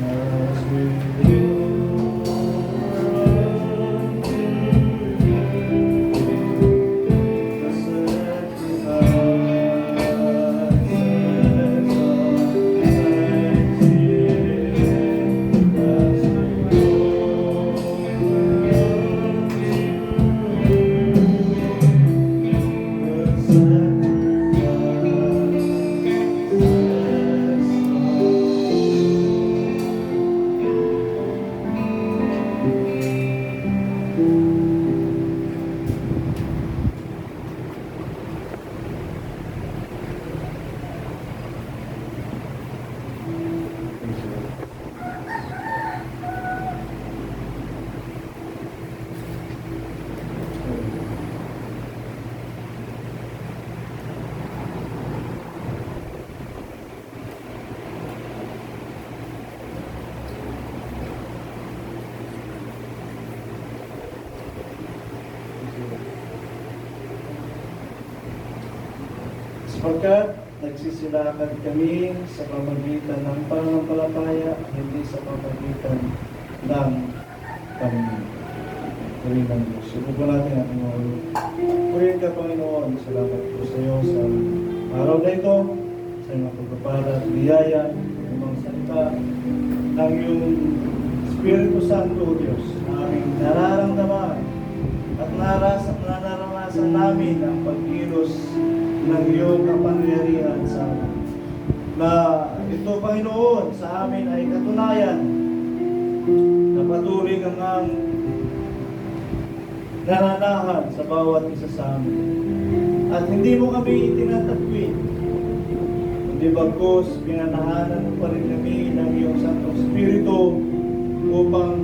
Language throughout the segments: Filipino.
As we run to you, the sacrifices sapagkat nagsisilakad kami sa pamagitan ng pananampalataya, hindi sa pamagitan ng Panginoon. Purihin ng Diyos. Subukan natin ang mga ulo. Purihin ka, Panginoon. Salamat po sa iyo sa araw na ito, sa iyong pagpapala at biyaya, ng mga salita, ng iyong Espiritu Santo, Diyos, na aming nararamdaman at nararanasan namin ang pagkilos ng iyong kapangyarihan sa amin. Na ito, Panginoon, sa amin ay katunayan na patuloy kang ang naranahan sa bawat isa sa amin. At hindi mo kami itinatakwin, kundi bagkus pinanahanan mo pa rin kami ng iyong Santong Espiritu upang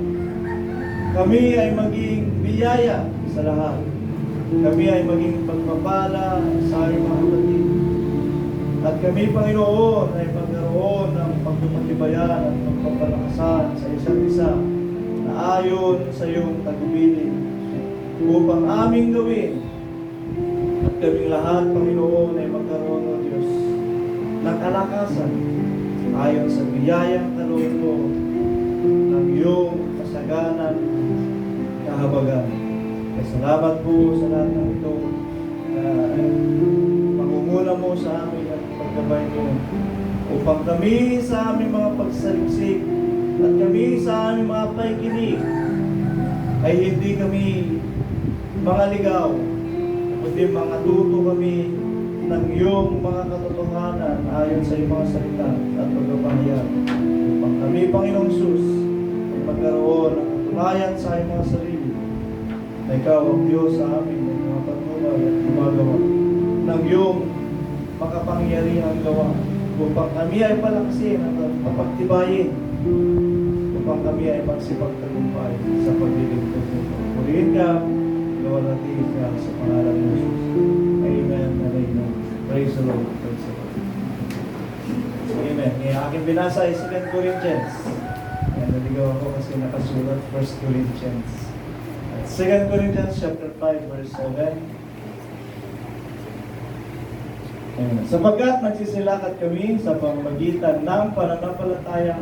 kami ay maging biyaya sa lahat. Kami ay maging pagpapala sa aming mga kapatid. At kami, Panginoon, ay magkaroon ng pagpapatibayan at pagpapalakasan sa isa't isa na ayon sa iyong tagubilin upang aming gawin. At kaming lahat, Panginoon, ay magkaroon, O Diyos, ng kalakasan ayon sa biyayang kaloob mo ng iyong kasaganan, kahabagan. Salamat po sa lahat ng ito. Pangunguna mo sa amin at paggabay mo upang kami sa aming mga pagsaliksik at kami sa aming mga paikinig ay hindi kami mga ligaw, kundi mga tuto kami ng iyong mga katotohanan ayon sa iyong mga salita at pagpapahayag. Upang kami, Panginoong Sus, ay magkaroon ng katunayan sa iyong mga sarili na ikaw ang Diyos sa amin ng mga patuloy at gumagawa ng iyong makapangyarihang gawa upang kami ay palaksin at mapagtibayin upang kami ay magsipagtagumpay sa paglilingkod nito. Purihin ka, Lord, natin ka sa pangalan ng Jesus. Amen and amen. Praise the Lord. Praise the Lord. Amen. Yung aking binasa ay 2 Corinthians. Yan, naligaw ako kasi nakasulat 1 Corinthians. 2 Corinthians chapter 5 verse 7. Amen. Sapagkat nagsisilakad kami sa pamamagitan ng pananampalataya,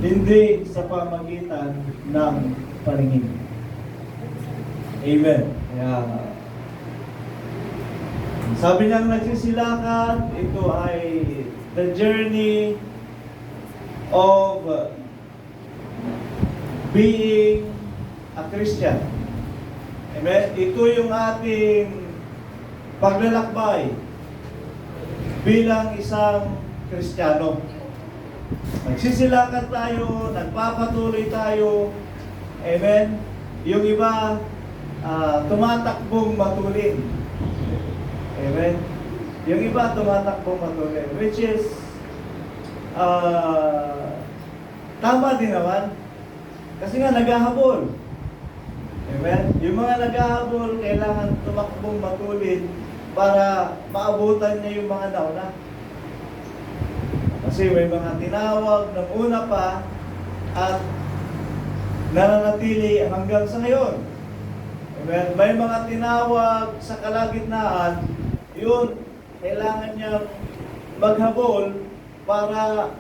hindi sa pamamagitan ng paningin. Amen. Sabi niyang nagsisilakad, ito ay the journey of being a Christian. Amen? Ito yung ating paglalakbay bilang isang Kristiyano. Nagsisilakad tayo, nagpapatuloy tayo. Amen? Yung iba, tumatakbong matulin. Amen? Yung iba, tumatakbong matulin. Which is, tama din naman. Kasi nga, naghahabol. Amen? Yung mga naghahabol, kailangan tumakbong matulin para maabutan niya yung mga nauna. Kasi may mga tinawag ng una pa at nananatili hanggang sa ngayon. Amen? May mga tinawag sa kalagitnaan, yun, kailangan niya maghabol para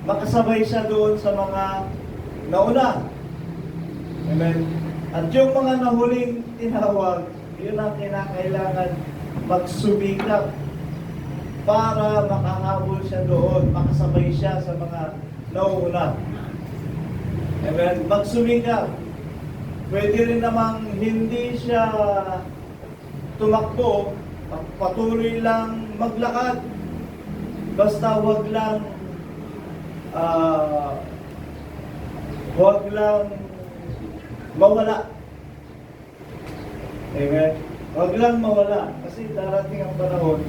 makasabay siya doon sa mga nauna. Amen. At yung mga nahuling tinawag, yun ang kinakailangan magsubikap para makahabol siya doon, makasabay siya sa mga nauuna. Amen. Magsumikap. Pwede rin namang hindi siya tumakbo, patuloy lang maglakad. Basta wag lang mawala. Amen. Wag lang mawala. Kasi darating ang panahon,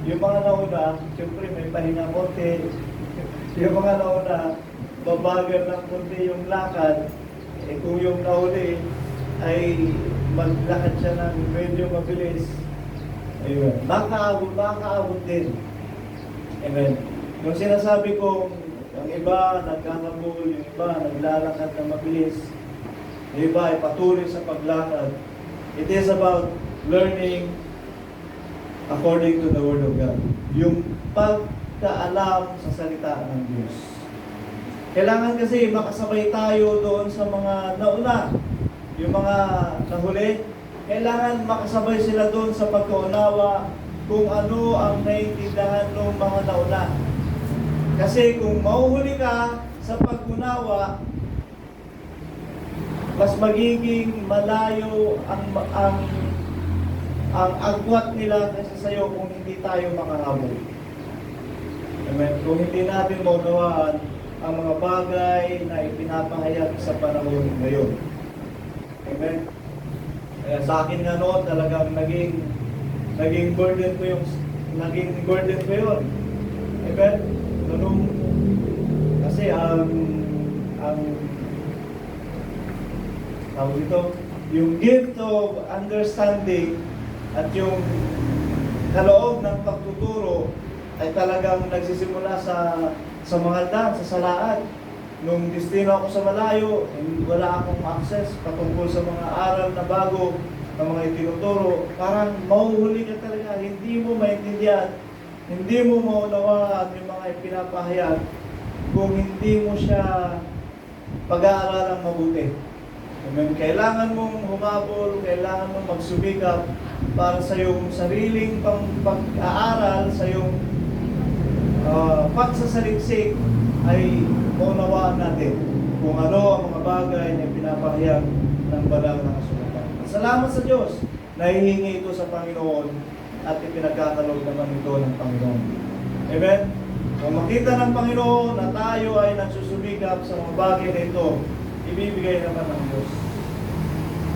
yung mga nauna, siyempre may pahinga konti. Yung mga nauna, babagal ng konti yung lakad. Kung yung nauli ay maglakad siya ng medyo mabilis, ayun, makakaabot din. Amen. Yung sinasabi ko, yung iba nagkakabul, yung iba naglalakad ng mabilis, yung iba ay patuloy sa paglakad. It is about learning according to the Word of God. Yung pagkaalam sa salita ng Diyos. Kailangan kasi makasabay tayo doon sa mga nauna. Yung mga nahuli, kailangan makasabay sila doon sa pagkaunawa kung ano ang naiintindihan ng mga nauna. Kasi kung mauhuli ka sa pag-unawa, mas magiging malayo ang agwat nila kasi sa'yo kung hindi tayo makahabol. Amen. Kung hindi natin maunawaan ang mga bagay na ipinapahayag sa panahon ngayon. Amen. Kaya sa akin nga noon talagang naging burden ko yun. Amen. Nung kasi ang tawag dito, yung gift of understanding at yung kaloob ng pagtuturo ay talagang nagsisimula sa mga dam, sa salaan. Nung destino ako sa malayo, wala akong access patungkol sa mga aral na bago na mga itinuturo. Parang mahuhuli ka talaga, hindi mo maintindihan, hindi mo maunawaan yung mga ipinapahayag kung hindi mo siya pag-aaralang mabuti. Amen. Kailangan mong humabol, kailangan mong magsubikap para sa iyong sariling pag-aaral, sa iyong pagsasaliksik ay maunawaan natin kung ano ang mga bagay na pinapahayag ng banal na kasulatan. Salamat sa Diyos na hihingi ito sa Panginoon at ipinagkakaloob naman ito ng Panginoon. Amen? Kung makita ng Panginoon na tayo ay nagsusubikap sa mga bagay na ito, ibibigay naman ng Diyos.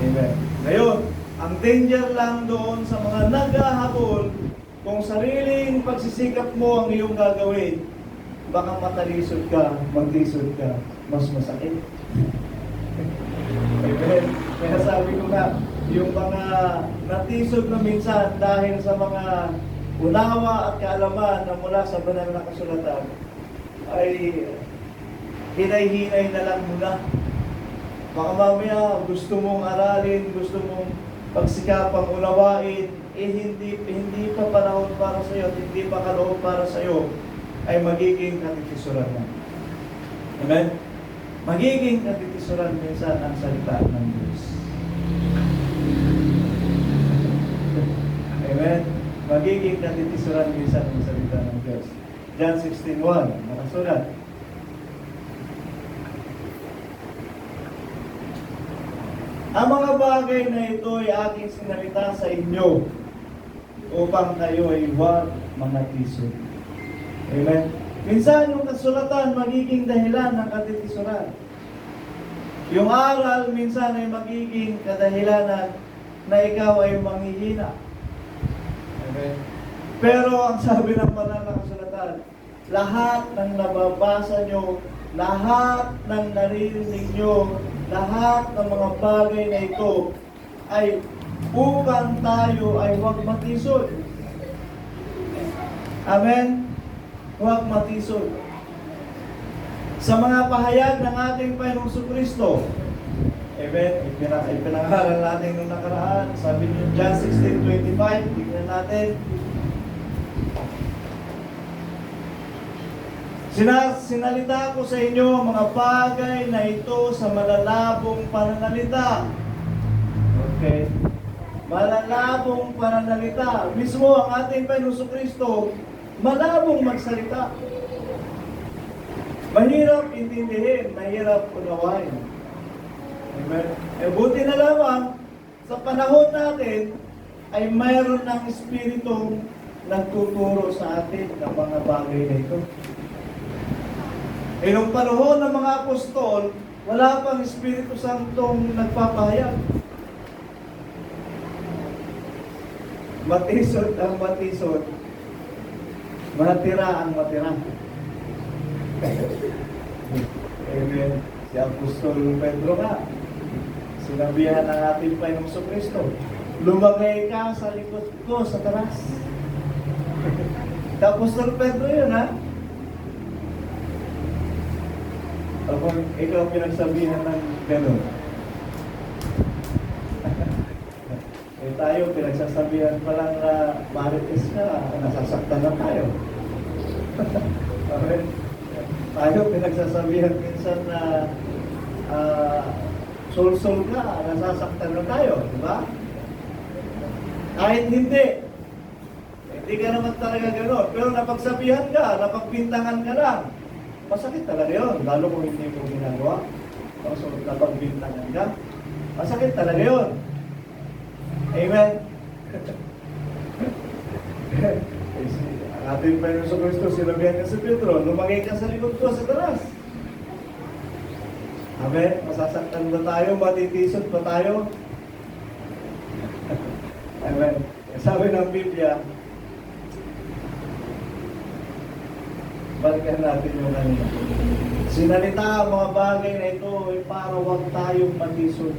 Amen. Ngayon, ang danger lang doon sa mga naghahabol, kung sariling pagsisikap mo ang iyong gagawin, baka matalisod ka, maglisod ka, mas masakit. Amen. Kaya sabi ko nga, yung mga natisod na minsan dahil sa mga unawa at kaalaman na mula sa banal na kasulatan, ay hinay-hinay na lang muna. Baka mamaya gusto mong aralin, gusto mong pagsikapang unawain, hindi pa panahon para sa iyo, hindi pa kaloob para sa iyo, ay magiging katitisuran na. Amen? Magiging katitisuran minsan ang salita ng Diyos. Amen? Magiging katitisuran minsan ang salita ng Diyos. John 16:1, nakasulat. Ang mga bagay na ito ay aking sinalita sa inyo upang kayo ay huwag mangatisod. Amen? Minsan yung kasulatan magiging dahilan ng katitisuran. Yung aral minsan ay magiging kadahilanan na ikaw ay manghihina. Amen? Pero ang sabi ng banal na kasulatan, lahat ng nababasa nyo, lahat ng naririnig nyo, lahat ng mga bagay na ito ay upang tayo ay huwag matisod. Amen? Huwag matisod. Sa mga pahayag ng ating Panginoong Jesucristo, amen, ipinangaral natin nung nakaraan, sabi niyo John 16:25, tignan natin. Sinalita ko sa inyo ang mga bagay na ito sa malalabong pananalita. Okay? Malalabong pananalita. Mismo ang ating Panginoon Kristo, malabong magsalita. Mahirap intindihin, mahirap unawain. Amen? Buti na lamang, sa panahon natin, ay mayroon ng Espiritong nagtuturo sa atin ng mga bagay na ito. Nung panahon ng mga apostol, wala pang Espiritu Santong nagpapahayag. Matisod ang matisod, matira ang matira. Amen. Si Apostol Pedro nga, sinabihan ng ating Panginoong Kristo, lumagay ka sa likod ko sa taas. Si Apostol Pedro yun, ha? Kapag ikaw pinagsabihan ng gano'n. Tayo, pinagsasabihan pa lang na marites ka, nasasaktan na tayo. Okay? Tayo, pinagsasabihan minsan na sul-sul ka, nasasaktan na tayo, di ba? Kahit hindi ka naman talaga gano'n. Pero napagsabihan ka, napagbintangan ka lang, masakit talaga yun, lalo kung hindi mo ginagawa. So, napagbintangan ka, masakit talaga yun. Amen? Ang ating Panginoon sa Kristo, sinabihan ka sa Pedro, lumagay ka sa likod ko sa taas. Amen? Masasaktan ba tayo? Matitisod ba tayo? Amen? Sabi ng Biblia, balikan natin yung kanina. Sinalita ang mga bagay na ito ay para huwag tayong matisod.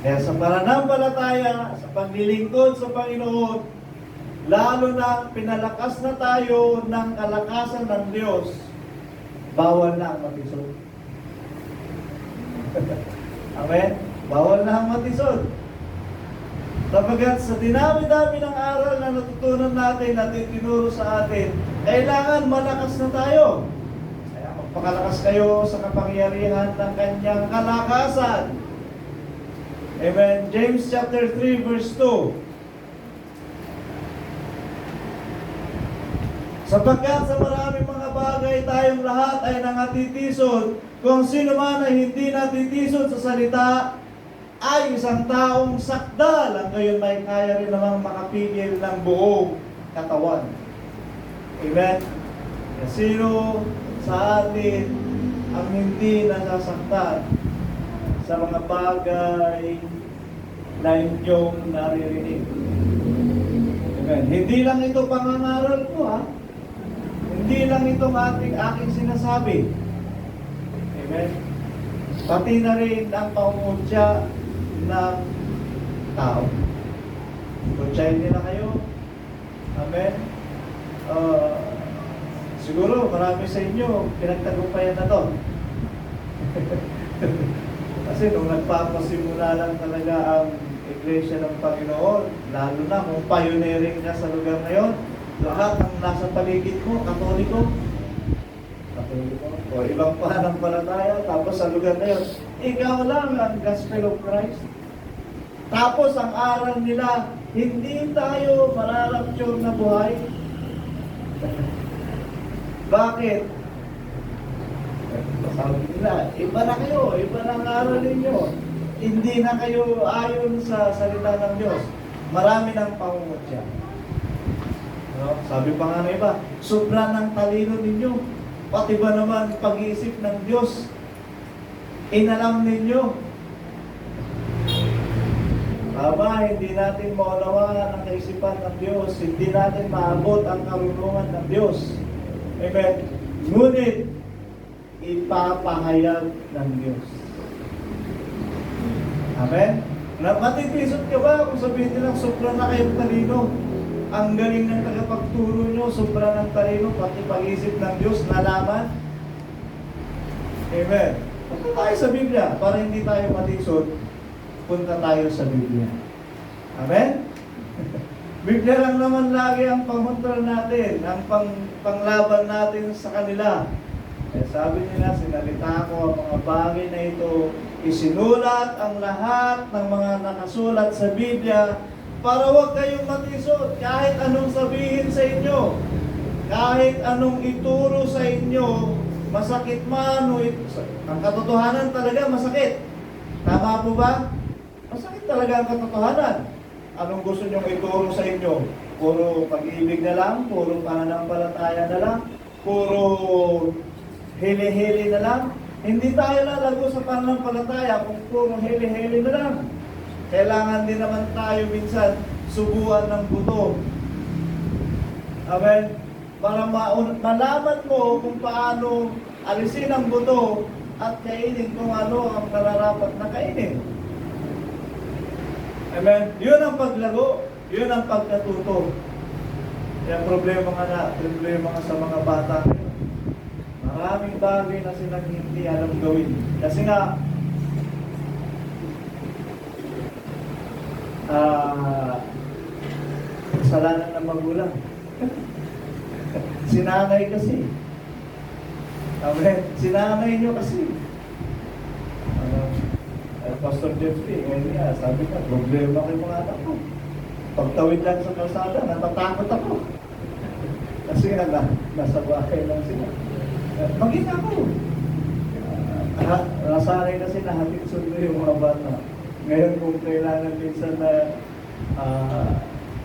Kaya sa pananampalataya, sa paglilingkod sa Panginoon, lalo na pinalakas na tayo ng kalakasan ng Diyos, bawal na ang matisod. Amen? Bawal na ang matisod. Sapagat sa dinami-dami ng aral na natutunan natin at itinuro sa atin, kailangan malakas na tayo. Kaya magpakalakas kayo sa kapangyarihan ng kanyang kalakasan. Amen. James chapter 3 verse 2. Sapagkat sa maraming mga bagay tayong lahat ay nangatitisod, kung sino man ay hindi natitisod sa salita, ay isang taong sakdal, ang gayon may kaya rin namang makapigil ng buong katawan. Amen. Sino sa atin ang hindi nasasaktan sa mga bagay na inyong naririnig? Amen. Hindi lang ito pangangaral ko, ha? Hindi lang itong aking sinasabi. Amen. Pati na rin ang pangungutya ng tao. Kutsahin nila kayo. Amen. Siguro marami sa inyo pinagtagumpayan na to. Kasi nung nagpapasimula lang talaga ang Iglesia ng Panginoon, lalo na kung pioneering ka sa lugar na yon, lahat ng nasa paligid mo, Katoliko, o ibang pananampalataya, tapos sa lugar na yon, ikaw lang ang Gospel of Christ. Tapos ang aral nila, hindi tayo mararapture na buhay. Bakit? Sabi nila, iba na kayo, iba na ang aral ninyo. Hindi na kayo ayon sa salita ng Diyos. Marami ng pangungutya. No? Sabi pa nga na iba, sobra ng talino ninyo. Pati ba naman pag-iisip ng Diyos, inalam ninyo. Aba, hindi natin maunawaan ang kaisipan ng Diyos. Hindi natin maabot ang karunungan ng Diyos. Amen. Ngunit, ipapahayag ng Diyos. Amen? Matitisod ka ba kung sabihin nilang sobra na kayong talino? Ang galing ng tagapagturo nyo, sobra ng talino, pati pag-isip ng Diyos, nalaman? Amen. Punta tayo sa Biblia, para hindi tayo matisod, punta tayo sa Biblia. Amen? Biblia lang naman lagi ang pamuntal natin, ang panglaban natin sa kanila. Eh, sabi nila, sinalita ko ang mga bagay na ito, isinulat ang lahat ng mga nakasulat sa Biblia para huwag kayong matisod kahit anong sabihin sa inyo, kahit anong ituro sa inyo, masakit man o ang katotohanan talaga masakit. Tama po ba? Masakit talaga ang katotohanan. Anong gusto nyong ituro sa inyo? Puro pag-ibig na lang? Puro pananampalataya na lang? Puro hili-hili na lang? Hindi tayo lalago sa pananampalataya kung puro hili-hili na lang. Kailangan din naman tayo minsan subuan ng buto. Amen? Para malaman mo kung paano alisin ang buto at kainin kung ano ang nararapat na kainin. Amen? Yun ang paglago. Yun ang pagkatuto. Yung problema nga sa mga bata. Maraming bagay na silang hindi alam gawin. Kasi nga, kasalanan ng magulang. Sinanay kasi. Amen? Sinanay nyo kasi. Pastor Jeffrey, ngayon nga, sabi ka, problema kay mga anak ko. Pagtawid lang sa kalsada, natatakot ako. Kasi nga, nasa bahay lang sila. Maging ako. Nasanay kasi nahatid sundo yung mga bata. Ngayon kung kailangan minsan na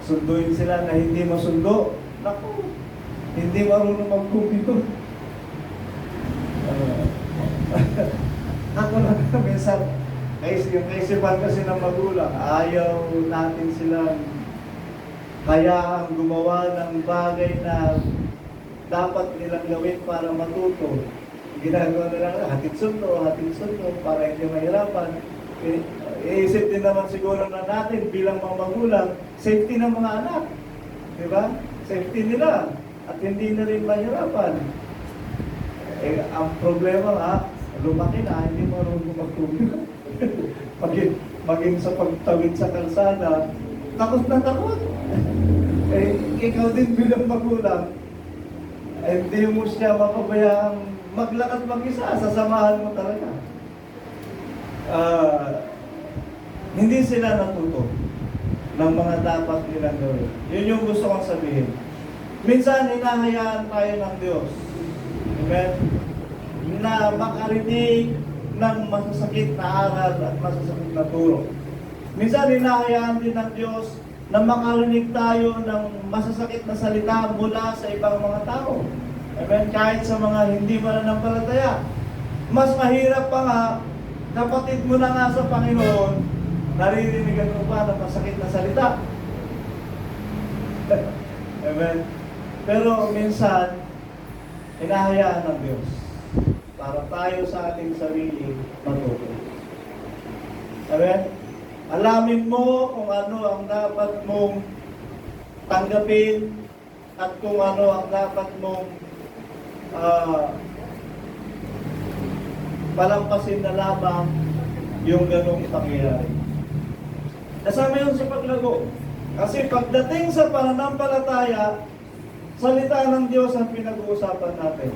sunduin sila na hindi masundo, naku, hindi marunong magkumpito. Ako lang minsan, yung kaisipan kasi ng magulang, ayaw natin silang hayaang gumawa ng bagay na dapat nilang gawin para matuto. Ginagawa nila, hatid sundo para hindi mahirapan. Iisip din naman siguro na natin bilang mga magulang, safety ng mga anak. Diba? Safety nila. At hindi na rin mahirapan. Eh, ang problema nga, lumaki na, hindi marunong magtulog. maging sa pagtawid sa kalsada, takot na takot. Eh, ikaw din bilang magulang, eh, hindi mo siya mapabayang maglakad mag-isa, sasamahan mo talaga. Hindi sila natuto ng mga dapat nilang gawin. Yun yung gusto kong sabihin. Minsan, hinahayaan tayo ng Diyos. Amen? Na makarinig ng masasakit na aral at masasakit na turo. Minsan, hinahayaan din ng Diyos na makarinig tayo ng masasakit na salita mula sa ibang mga tao. Amen? Kahit sa mga hindi mananampalataya. Mas mahirap pa nga, kapatid mo na nga sa Panginoon, naririnig mo pa ng masakit na salita. Amen? Pero minsan, hinahayaan ng Diyos para tayo sa ating sarili matuto. Amen? Alamin mo kung ano ang dapat mong tanggapin at kung ano ang dapat mong palampasin na lamang yung ganong pangyayari. Kasama yun sa paglago. Kasi pagdating sa pananampalataya, salita ng Diyos ang pinag-uusapan natin.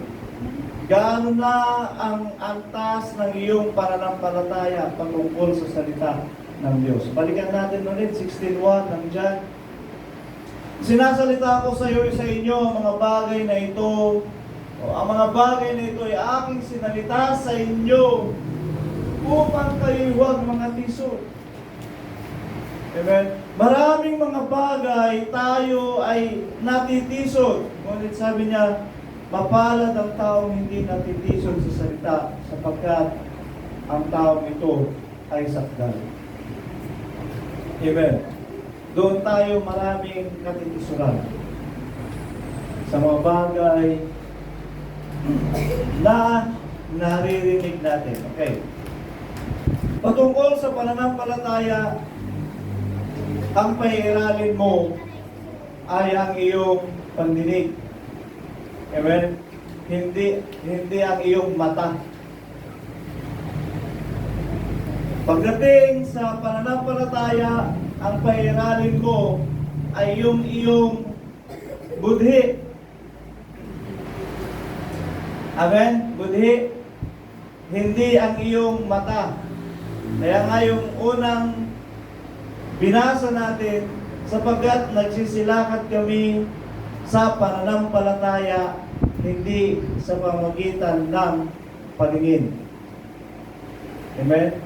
Gaano na ang antas ng iyong pananampalataya patungkol sa salita ng Diyos. Balikan natin ulit, 16:1 ng John. Sinasalita ko sa inyo ang mga bagay na ito, ang mga bagay na ito ay aking sinalita sa inyo upang kayo huwag mga tisod. Amen? Maraming mga bagay tayo ay natitisod. Ngunit sabi niya, mapalad ang taong hindi natitisod sa salita sapagkat ang taong ito ay sakdal. Amen? Doon tayo maraming natitisuran sa mga bagay na naririnig natin. Okay. Patungkol sa pananampalataya, ang pahiralin mo ay ang iyong pandinig. Amen? Hindi ang iyong mata. Pagdating sa pananampalataya, ang pahiralin ko ay yung iyong budhi. Amen? Budhi. Hindi ang iyong mata. Kaya nga yung unang binasa natin, sapagkat nagsisilakat kami sa pananampalataya, hindi sa pamamagitan ng paningin. Amen?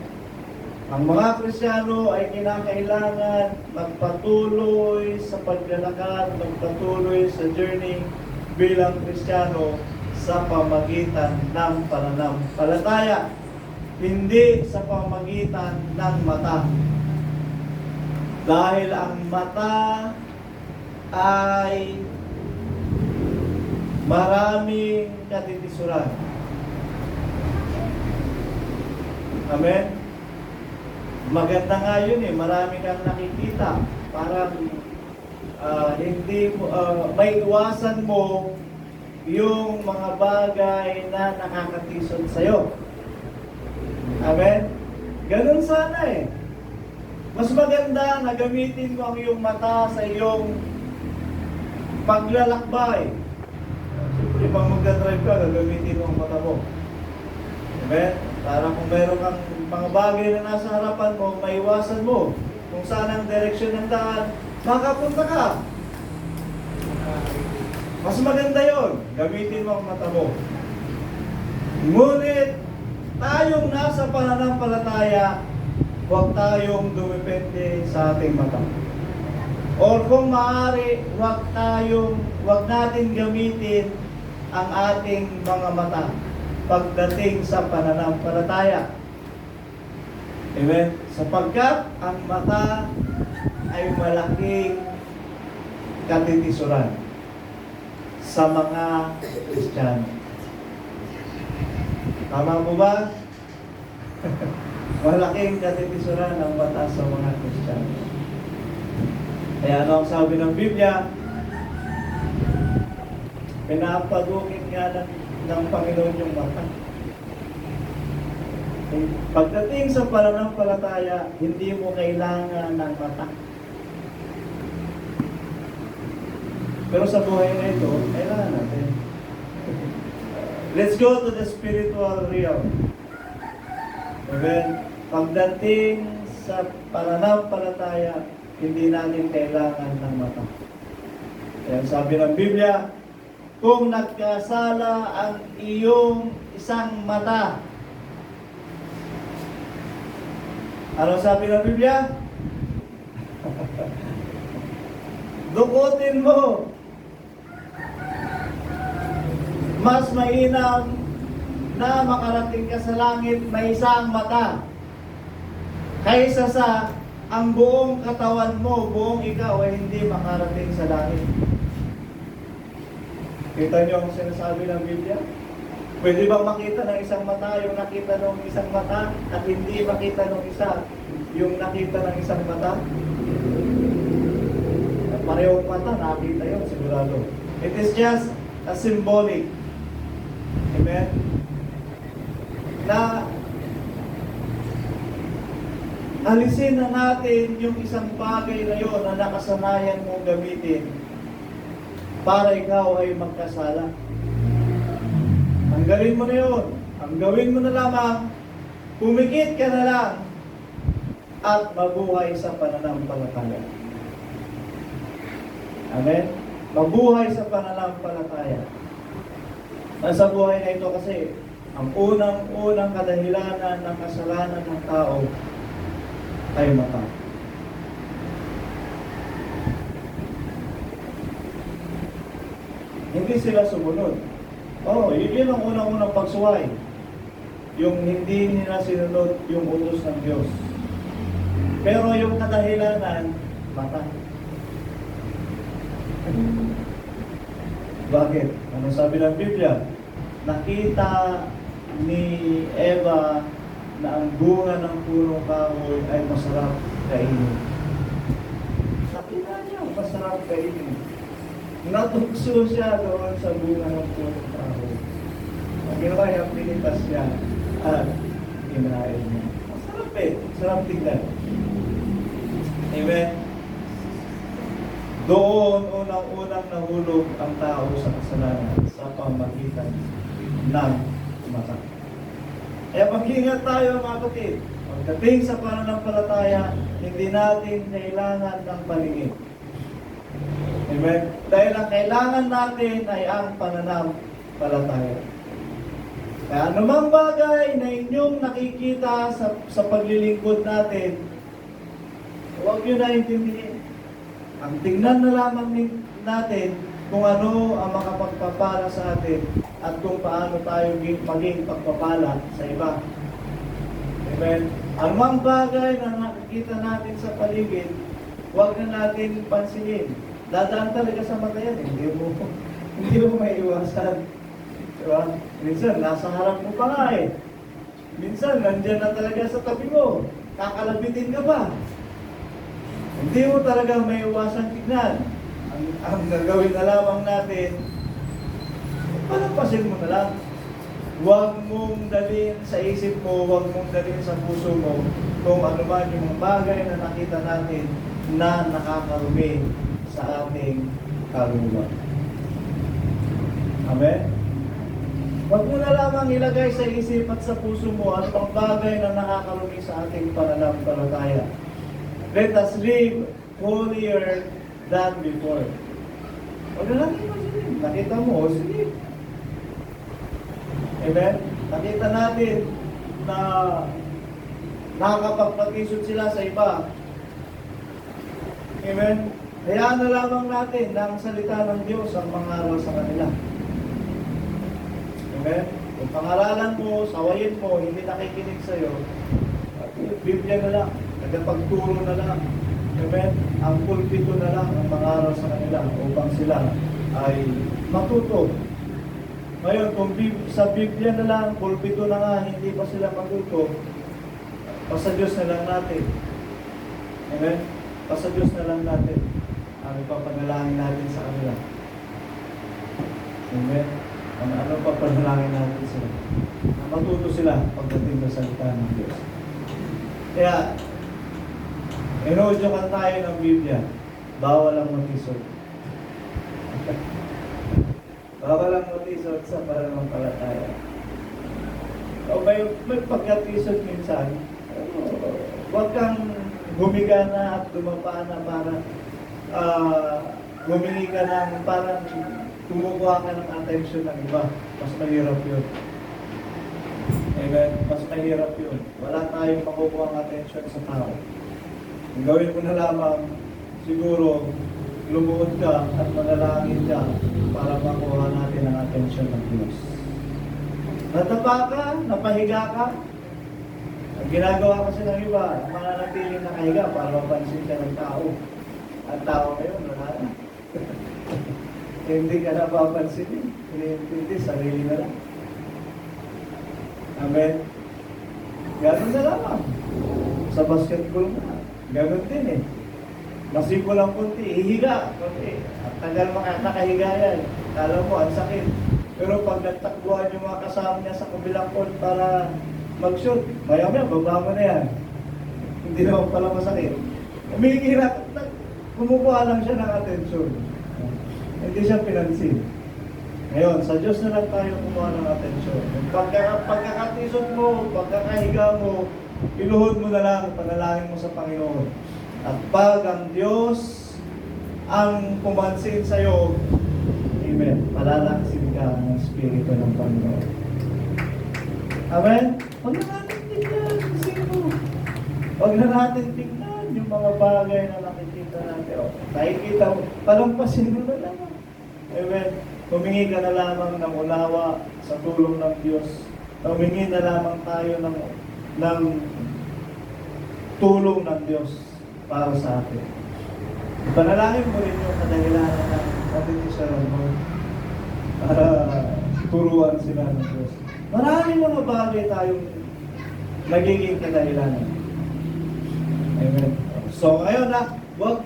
Ang mga Kristiyano ay kinakailangan magpatuloy sa paglalakad, magpatuloy sa journey bilang Kristiyano sa pamamagitan ng pananampalataya, hindi sa pamamagitan ng mata. Dahil ang mata ay maraming katitisuran. Amen? Maganda nga yun marami kang nakikita. Parang hindi mo, may iwasan mo yung mga bagay na nakakatison sa'yo. Amen? Ganun sana Mas maganda na gamitin mo ang iyong mata sa iyong paglalakbay. Siyempre, pag magdadrive ka, gagamitin mo ang mata mo. Amen? Para kung meron kang mga bagay na nasa harapan mo, maiwasan mo kung saan ang direksyon ng daan, makapunta ka. Mas maganda yon, gamitin mo ang mata mo. Ngunit, tayong nasa pananampalataya, huwag tayong dumepende sa ating mata. Or kung maaari, huwag natin gamitin ang ating mga mata pagdating sa pananampalataya. Amen? Sapagkat ang mata ay malaking katitisuran sa mga Kristiyano. Tama po ba? Malaking katitisuran ang mata sa mga Kristiyano. Kaya ano ang sabi ng Biblia? Pinapagukit nga ng Panginoon yung mata. Pagdating sa pananampalataya, hindi mo kailangan ng mata. Pero sa buhay na ito, kailangan natin. Let's go to the spiritual realm. Amen. Pagdating sa pananampalataya, hindi natin kailangan ng mata. Kaya sabi ng Biblia, kung nagkasala ang iyong isang mata, ano sabi ng Biblia? Dukutin mo. Mas mainam na makarating ka sa langit may isang mata kaysa sa ang buong katawan mo, buong ikaw ay hindi makarating sa langit. Kita niyo ang sinasabi ng Biblia? Pwede bang makita ng isang mata yung nakita ng isang mata at hindi makita ng isa yung nakita ng isang mata? At parehong mata, nakita yun sigurado. It is just a symbolic. Amen? Na alisin na natin yung isang bagay na yun na nakasanayan mong gamitin para ikaw ay magkasala. Tanggalin mo na yun. Ang gawin mo na lamang, pumikit ka na lang at mabuhay sa pananampalataya. Amen? Mabuhay sa pananampalataya. Sa buhay na ito kasi, ang unang kadahilanan ng kasalanan ng tao ay mata. Hindi sila sumunod. Yun ang unang pagsuway. Yung hindi nila sinunod yung utos ng Diyos. Pero yung kadahilanan, mata. Bakit? Ano sabi ng Biblia? Nakita ni Eva na ang bunga ng punong kahoy ay masarap kainin. Nakita niya, masarap kainin. Natukso siya doon sa bunga ng punong kahoy. Ang ginawa niya, pinitas siya at kinain niya. Masarap sarap tignan. Amen? Doon unang-unang nahulog ang tao sa kasalanan sa pamagitan ng mata. Kaya mag-ingat tayo mga kapatid. Pagdating sa pananampalataya, hindi natin kailangan ng paningin. Amen? Dahil ang kailangan natin ay ang pananampalataya. Kaya anumang bagay na inyong nakikita sa paglilingkod natin, huwag nyo na intindihin. Ang tingnan na lamang natin kung ano ang makapagpapala sa atin at kung paano tayo maging pagpapala sa iba. Amen? Anumang bagay na nakikita natin sa paligid, huwag na natin pansinin. Dadaan talaga sa mata yan. Hindi mo maiiwasan. Diba? Minsan, nasa harap mo pa nga eh. Minsan, nandiyan na talaga sa tabi mo. Kakalabitin ka pa. Hindi mo talaga maiiwasan tignan. Ang gagawin na lamang natin, palampasin mo na lang. Huwag mong dalhin sa isip mo, huwag mong dalhin sa puso mo kung ano man yung mga bagay na nakita natin na nakakarumi sa ating kaluluwa. Amen? Huwag mo na lamang ilagay sa isip at sa puso mo ang pang bagay na nakakarumi sa ating pananampalataya. Let us live holier than before. Huwag na lang imagine. Nakita mo, sige. Amen? Nakita natin na nakakapagpatisod sila sa iba. Amen? Hayaan na lamang natin na ang salita ng Diyos ang mangaral sa kanila. Amen? Kung pangaralan mo, sawayin mo, hindi nakikinig sa'yo, Biblia na lang, nagpagturo na lang. Amen? Ang pulpito na lang ang mangaral sa kanila upang sila ay matuto. Ngayon, kung sa Biblia na lang, pulpito na nga, hindi pa sila matuto, pasa Diyos na lang natin. Amen? Pasa Diyos na lang natin. Ang ipapanalangin natin sa kanila. Amen? Ano pa panalangin natin sila? Na matuto sila pagdating sa salita ng Diyos. Kaya, inudyokan tayo ng Biblia, bawal ang matisod. Bawal ang matisod sa pananampalataya. O may pagkatisod minsan, huwag kang humiga na at dumapa na para humingi ka ng parang kumukuha ka ng attention ng iba. Mas mahirap yun. Amen? Mas mahirap yun. Wala tayong makukuha ng attention sa tao. Ang gawin mo na lamang, siguro, lumuhod ka at manalangin ka para makuha natin ang attention ng Diyos. Natapa ka, napahiga ka. Ang ginagawa kasi ng iba, mananatiling nakahiga para mapansin ka ng tao. Ang tao ngayon, wala na. Hindi ka napapansin. Hindi, sarili na lang. Amen? Ganon na lamang. Sa basketball na. Ganon din eh. Masipo lang kunti, ihiga. Kunti. At tagal nakahiga yan. Kala mo, ang sakit. Pero pag nagtakbuhan yung mga kasama niya sa kabilang court para mag-shoot, maya-maya, baba mo na yan. Hindi naman pala masakit. Umihirap. Kumukuha lang siya ng atensyon. Hindi siya pinansin. Ngayon, sa Diyos na lang tayo kumuha ng atensyon. Pagkakatisod mo, pagkakahiga mo, iluhod mo na lang, panalangin mo sa Panginoon. At pag ang Diyos ang pumansin sa'yo, amen, palalaksin ka ng Espiritu ng Panginoon. Amen? Huwag na natin tignan, sino? Huwag na natin tignan yung mga bagay na nakikita natin. O, nakikita mo, palampasin mo na lang. Amen? Humingi ka na lamang ng unawa sa tulong ng Diyos. Humingi na lamang tayo ng tulong ng Diyos para sa atin. Panalangin mo rin yung kadahilanan ng kapitisyaran mo para turuan sila ng Diyos. Maraming mga bagay tayong nagiging kadahilanan. Amen. So ngayon huwag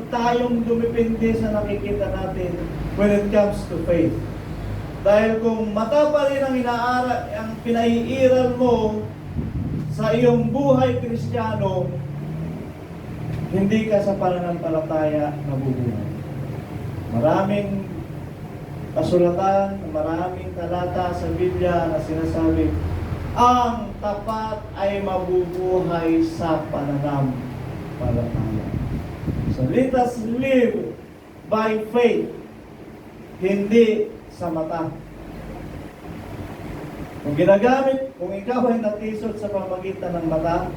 tayong dumipindi sa nakikita natin when it comes to faith. Dahil kung mata pa rin ang pinaiiral mo sa iyong buhay Kristiyano, hindi ka sa pananampalataya nabubuhay. Maraming kasulatan, maraming talata sa Biblia na sinasabi, ang tapat ay mabubuhay sa pananampalataya. So let us live by faith, hindi sa mata. Kung ikaw ay natisod sa pamagitan ng mata,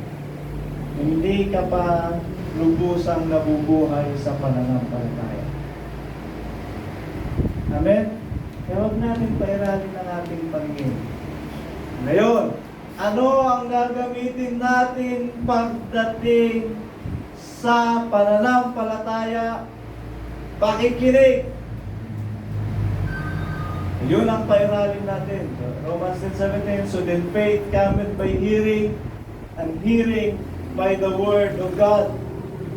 hindi ka pa lubusang nabubuhay sa pananampalataya. Amen? Kaya huwag natin pairalin ang ating Panginoon. Ngayon, ano ang gagamitin natin pagdating sa pananampalataya? Pakikinig. Yun ang pairalin natin. Romans 10:17, so then faith cometh by hearing, and hearing by the word of God.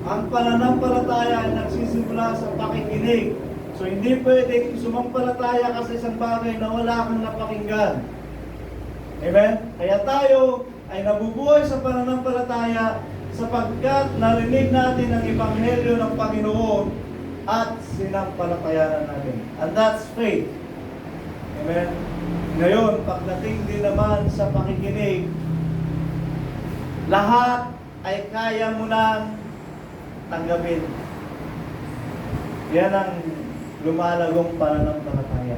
Ang pananampalataya ay nagsisimula sa pakikinig. So hindi pwedeng sumampalataya ka sa isang bagay na wala kang napakinggan. Amen? Kaya tayo ay nabubuhay sa pananampalataya sapagkat narinig natin ang ebanghelyo ng Panginoon at sinampalatayanan natin. And that's faith. Amen? Ngayon, pagdating din naman sa pakikinig, lahat ay kaya mo nang tanggapin. Yan ang lumalagong pananampalataya.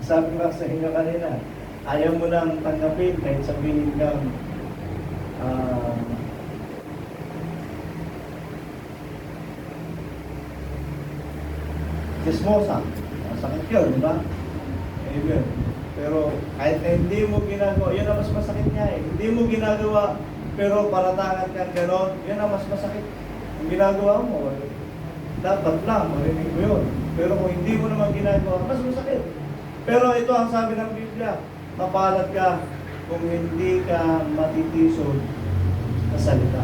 Sabi ko sa inyo kanina, ayaw mo nang tanggapin kahit sabihin kang chismosa. Sakit yun, di ba? Amen. Pero kahit na hindi mo ginagawa, yun ang mas masakit niya eh. Hindi mo ginagawa, pero paratangan kang ganon, yun ang mas masakit. Kung ginagawa mo, dapat lang, marinig mo yun. Pero kung hindi mo naman ginagawa, mas masakit. Pero ito ang sabi ng Biblia, mapalad ka kung hindi ka matitisod sa salita.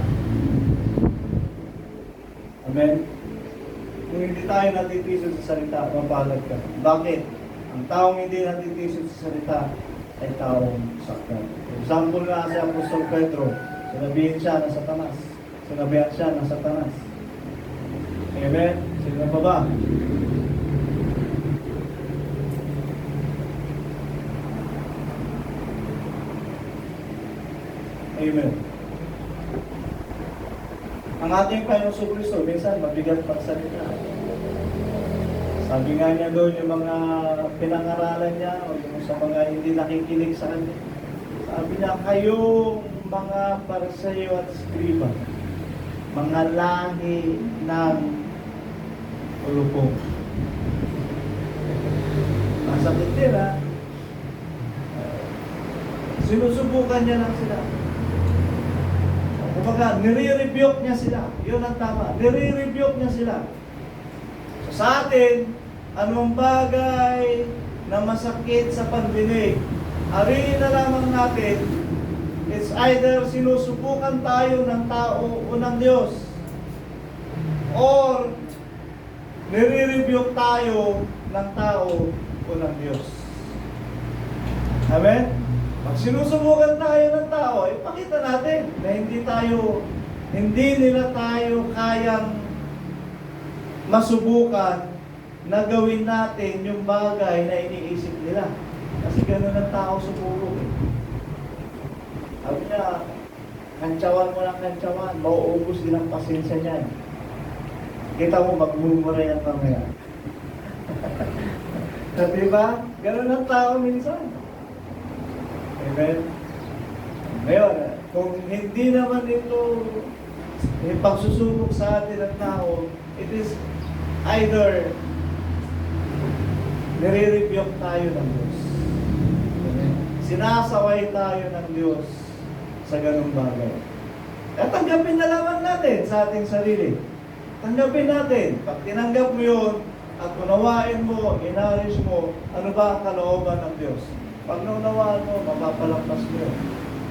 Amen? Kung hindi tayo natitisod sa salita, mapalad ka. Bakit? Ang taong hindi natitisod sa salita ay taong saktan. Example nga si Apostol Pedro, sinabihan siya na Satanas. Sinabihan siya na Satanas. Amen? Sino pa ba? Amen. Ang ating Panginoong Kristo, minsan mabigat pagsalita. Sabi nga niya doon yung mga pinangaralan niya o yung sa mga hindi nakikinig sa kanya. Sabi niya, kayong mga Pariseo at Skriba, mga lahi ng ulupong. Masakit din ha. Sinusubukan niya lang sila. Kumbaga, nire-rebuke niya sila. Yun ang tama. Nire-rebuke niya sila. So, sa atin, anong bagay na masakit sa pandinig, ariin na lamang natin, it's either sinusubukan tayo ng tao o ng Diyos, or nire-rebuke tayo ng tao o ng Diyos. Amen? Pag sinusubukan tayo ng tao, ipakita natin na hindi nila tayo kayang masubukan na gawin natin yung bagay na iniisip nila. Kasi gano'n ang tao sumulong eh. Sabi niya, kantsawan mo ng kantsawan, mauubos din ang pasensya niyan. Kita mo, magmumura yan mamaya. Diba? Gano'n ang tao minsan. Amen? Ngayon, kung hindi naman ito pagsusubok sa atin ng tao, it is either nire-rebuke tayo ng Diyos. Amen? Sinasaway tayo ng Diyos sa ganung bagay. At tanggapin na lamang natin sa ating sarili. Tanggapin natin. Pag tinanggap mo yun, at unawain mo, inaris mo, ano ba ang kalooban ng Diyos? Pag naunawaan mo, mapapalampas mo yun.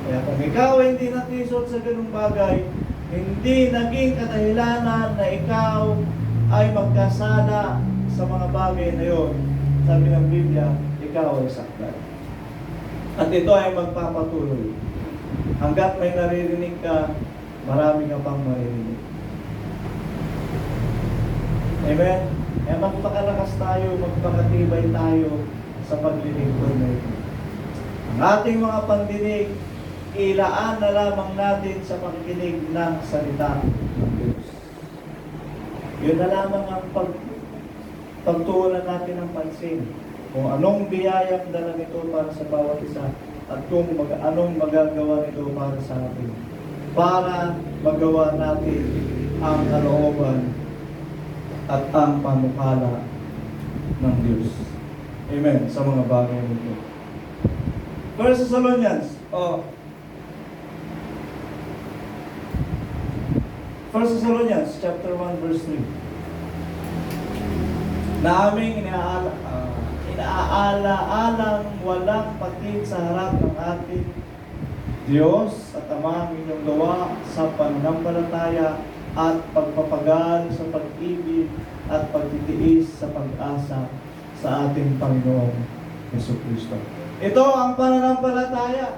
Kaya kung ikaw ay hindi natisod sa ganung bagay, hindi naging kadahilanan na ikaw ay magkasala sa mga bagay na yun. Sabi ng Biblia, ikaw ay saktan. At ito ay magpapatuloy. Hanggat may naririnig ka marami ka pang maririnig. Amen? Kaya magpakalakas tayo, magpakatibay tayo sa paglilingkod na ito. Ang ating mga pandinig, ilaan na lamang natin sa pakikinig ng salita ng Diyos. Yun na lamang ang pagtuunan natin ng pansin. Kung anong biyayang dala nito para sa bawat isa at kung anong magagawa nito para sa atin. Para magawa natin ang kalooban at ang panukala ng Diyos. Amen. Sa mga bagay nito. 1 Thessalonians. 1 Thessalonians chapter 1 verse 3. Na aming inaala-alang walang patid sa harap ng ating Diyos at Amang inyong gawa sa pananampalataya at pagpapagal sa pag-ibig at pagtitiis sa pag-asa sa ating Panginoong Jesucristo. Ito ang pananampalataya.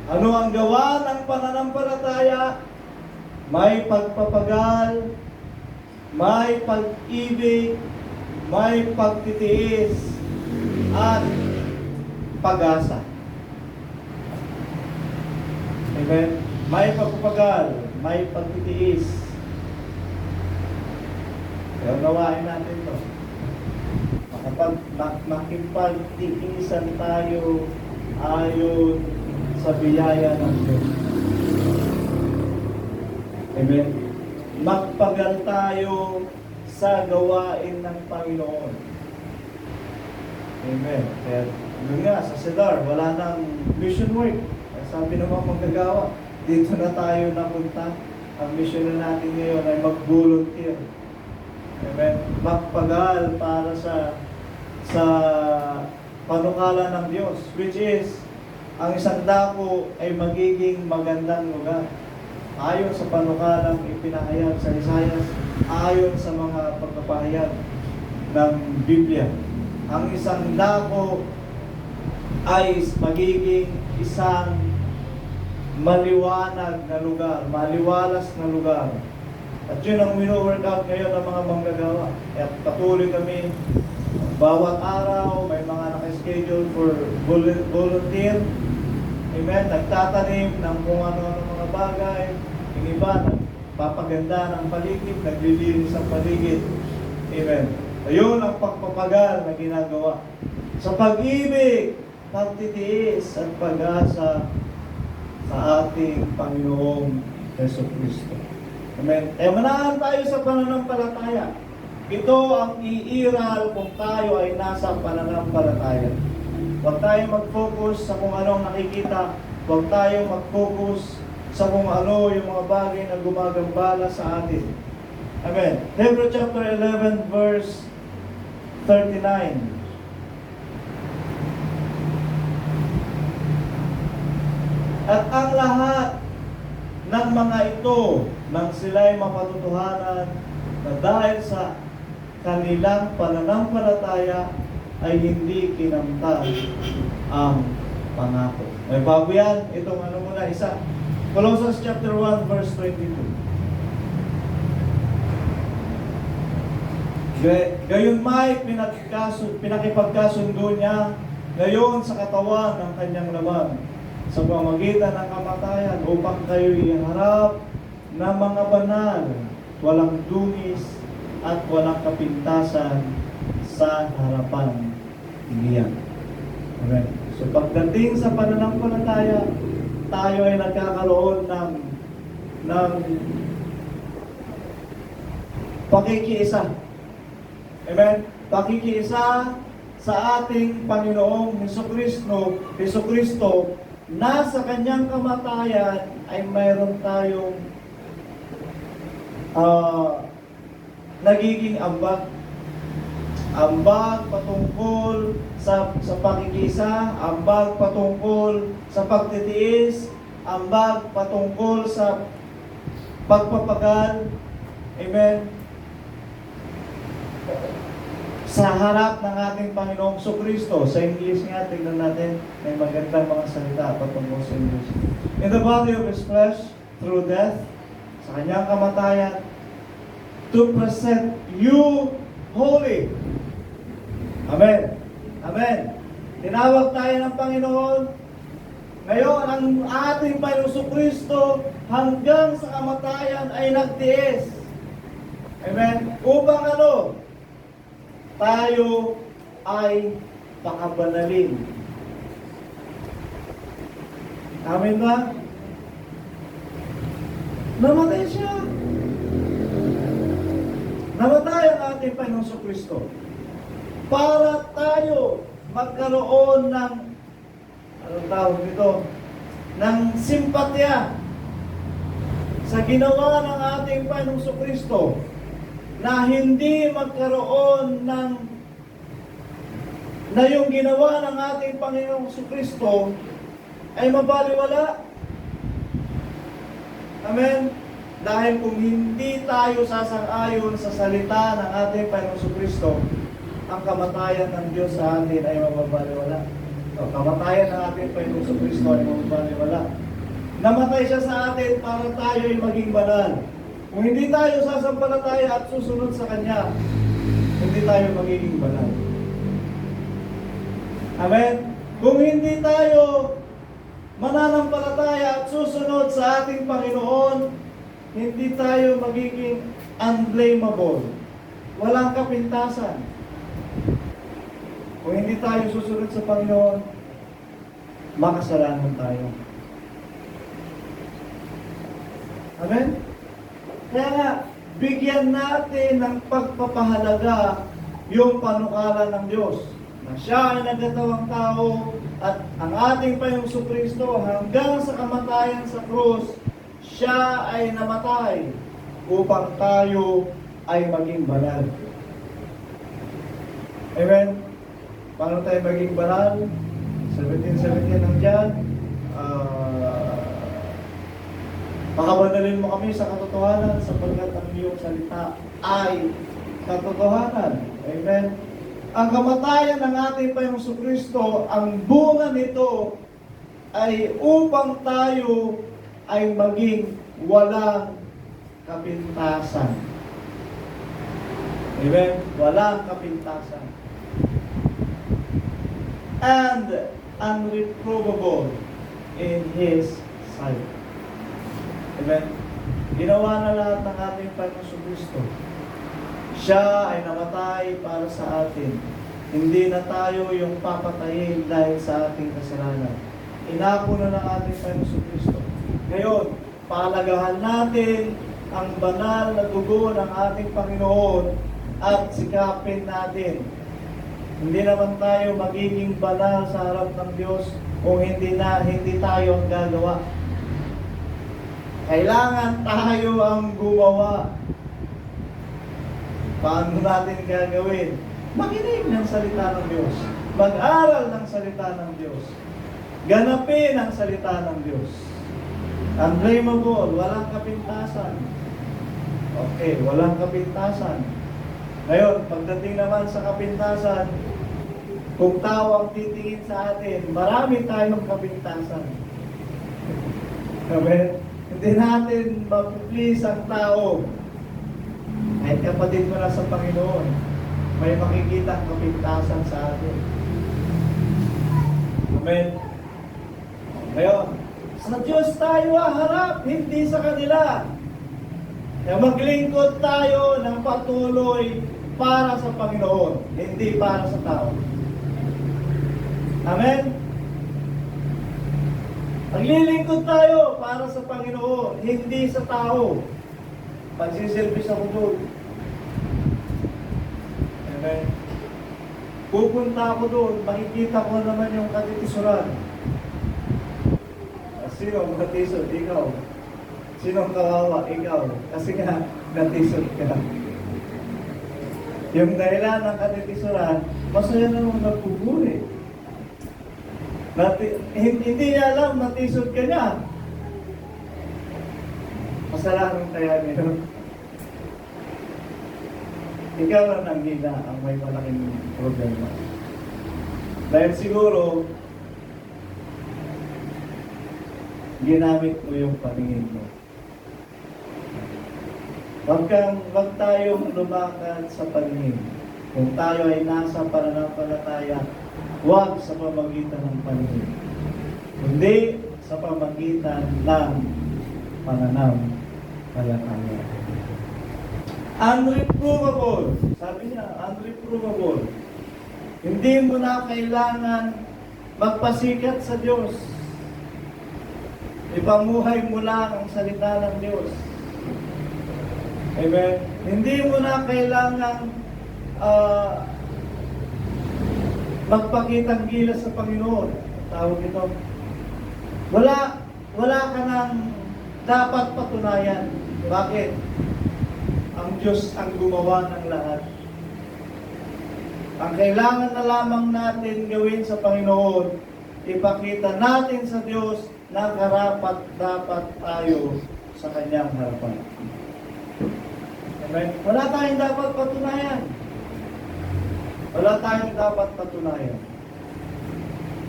Ano ang gawa ng pananampalataya? May pagpapagal, may pag-ibig, may pagtitiis, at pag-asa. Amen? May pagpapagal, may pagtitiis. Kaya gawain natin ito. Makipagtiisan tayo ayon sa biyaya ng Diyos. Amen? Magpagal tayo sa gawain ng Panginoon. Amen. Kaya yun nga, sa CEDAR, wala nang mission work. Sabi naman magagawa, dito na tayo napunta. Ang mission na natin ngayon ay mag-volunteer. Amen. Magpagal para sa panukala ng Diyos, which is, ang isang dako ay magiging magandang lugar. Ayon sa panukalang ipinahayag sa Isaias, ayon sa mga pagpapahayag ng Biblia. Ang isang dako ay magiging isang maliwanag na lugar, maliwalas na lugar. At yun ang wino-workout ngayon ng mga manggagawa. At patuloy kami, bawat araw, may mga naka-schedule for volunteer. Amen. Nagtatanim ng kung ano-ano mga bagay. Yung iba, nagpapaganda ng paligid, naglilinis ang paligid. Amen. Ayun ang pagpapagal na ginagawa. Sa pag-ibig, pagtitiis at pag-asa sa ating Panginoong Jesucristo. Amen. Manahan tayo sa pananampalataya. Ito ang iiral kung tayo ay nasa pananampalataya. Huwag tayo mag-focus sa kung anong nakikita. Huwag tayo mag-focus sa kung ano yung mga bagay na gumagambala sa atin. Amen. Hebrews chapter 11 verse 39. At ang lahat ng mga ito nang sila'y mapatutuhanan na dahil sa kanilang pananampalataya ay hindi kinamtan ang pangako. May bago yan. Itong ano muna, isa. Colossians chapter 1 verse 22. Gayon may pinakipagkasundo niya ngayon sa katawan ng kanyang laman sa pamamagitan ng kamatayan upang kayo iharap na mga banal, walang dungis at walang kapintasan sa harapan niya. Amen. So pagdating sa pananampalataya, tayo ay nagkakaroon ng pakikiisa. Amen. Pakikiisa sa ating Panginoong Jesucristo na sa kanyang kamatayan ay mayroon tayong nagiging ambag. Ambag patungkol sa pakikisa, ambag patungkol sa pagtitiis, ambag patungkol sa pagpapagal. Amen. Sa harap ng ating Panginoong Jesucristo. Sa English nga, tignan natin, may magandang mga salita patungkol sa English. In the body of His flesh, through death, sa kanyang kamatayan, to present you holy. Amen. Amen. Tinawag tayo ng Panginoon. Ngayon, ang ating Panginoon Kristo hanggang sa kamatayan ay nagtiis. Amen. Upang ano? Tayo ay pakabanalin. Amen ba? Namatay siya. Namatay ang ating Panginoon Kristo para tayo magkaroon ng anong tawag nito? Ng simpatya sa ginawa ng ating Panginoong Kristo na hindi magkaroon ng na yung ginawa ng ating Panginoong Kristo ay mabaliwala. Amen? Dahil kung hindi tayo sasang-ayon sa salita ng ating Panginoong Kristo, ang kamatayan ng Diyos sa atin ay mababaliwala. O, kamatayan ng ating Panginoong Kristo ay mababaliwala. Namatay siya sa atin para tayo ay maging banal. Kung hindi tayo sasampalataya at susunod sa Kanya, hindi tayo magiging banal. Amen? Kung hindi tayo mananampalataya at susunod sa ating Panginoon, hindi tayo magiging unblameable. Walang kapintasan. Kung hindi tayo susunod sa Panginoon, makasalanan tayo. Amen? Kaya nga, bigyan natin ng pagpapahalaga yung panukala ng Diyos. Na siya ay nagkatawang tao at ang ating Panginoong Kristo hanggang sa kamatayan sa krus, siya ay namatay upang tayo ay maging banal. Amen? Paano tayo maging banal? 17:17 ng John. Pakabanalin mo kami sa katotohanan sapagkat ang iyong salita ay katotohanan. Amen? Ang kamatayan ng ating Panginoong Kristo, ang bunga nito ay upang tayo ay maging walang kapintasan. Amen? Walang kapintasan. And unreprovable in His sight. Amen? Ginawa na lahat ng ating Panginoong Kristo. Siya ay namatay para sa atin. Hindi na tayo yung papatayin dahil sa ating kasalanan. Inako na ng ating Panginoong Kristo. Ngayon, palagahan natin ang banal na dugo ng ating Panginoon at sikapin natin. Hindi naman tayo magiging banal sa harap ng Diyos kung hindi tayo ang gagawa. Kailangan tayo ang gumawa. Paano natin gagawin? Makinig ng salita ng Diyos. Mag-aral ng salita ng Diyos. Ganapin ang salita ng Diyos. Unblameable, walang kapintasan. Okay, walang kapintasan. Ngayon, pagdating naman sa kapintasan, kung tao ang titingin sa atin, marami tayong kapintasan. Amen? Hindi natin mapiplease ang tao. Kahit kapatid mo na sa Panginoon, may makikita ang kapintasan sa atin. Amen? Ngayon, sa Diyos tayo harap, hindi sa kanila. Kaya maglingkod tayo ng patuloy para sa Panginoon, hindi para sa tao. Amen? Maglilingkod tayo para sa Panginoon, hindi sa tao. Magsiservice ako doon. Amen? Pupunta ako doon, makikita ko naman yung katitisuran. Sino ang katisod? Ikaw. Sino ang kawawa? Ikaw. Kasi nga, natisod ka. Yung dahilan ng katitisuran, masaya namang nagpupuri. Hindi niya alam, natisod ka niya. Kasalanan kaya niyo. Ikaw lang nanghina ang may malaking problema. Dahil siguro, ginamit mo yung paningin mo. Wag tayong lumakad sa paningin. Kung tayo ay nasa pananampalataya, huwag sa pamagitan ng paningin. Kundi sa pamagitan ng pananampalataya. Unreprovable. Sabi niya, unreprovable. Hindi mo na kailangan magpasikat sa Diyos. Ipamuhay mo lang ang salita ng Diyos. Amen? Hindi mo na kailangan magpakitang gilas sa Panginoon. Tawag ito. Wala ka nang dapat patunayan. Bakit? Ang Diyos ang gumawa ng lahat. Ang kailangan na lamang natin gawin sa Panginoon, ipakita natin sa Diyos na karapat-dapat tayo sa Kanyang harapan. Amen? Wala tayong dapat patunayan. Wala tayong dapat patunayan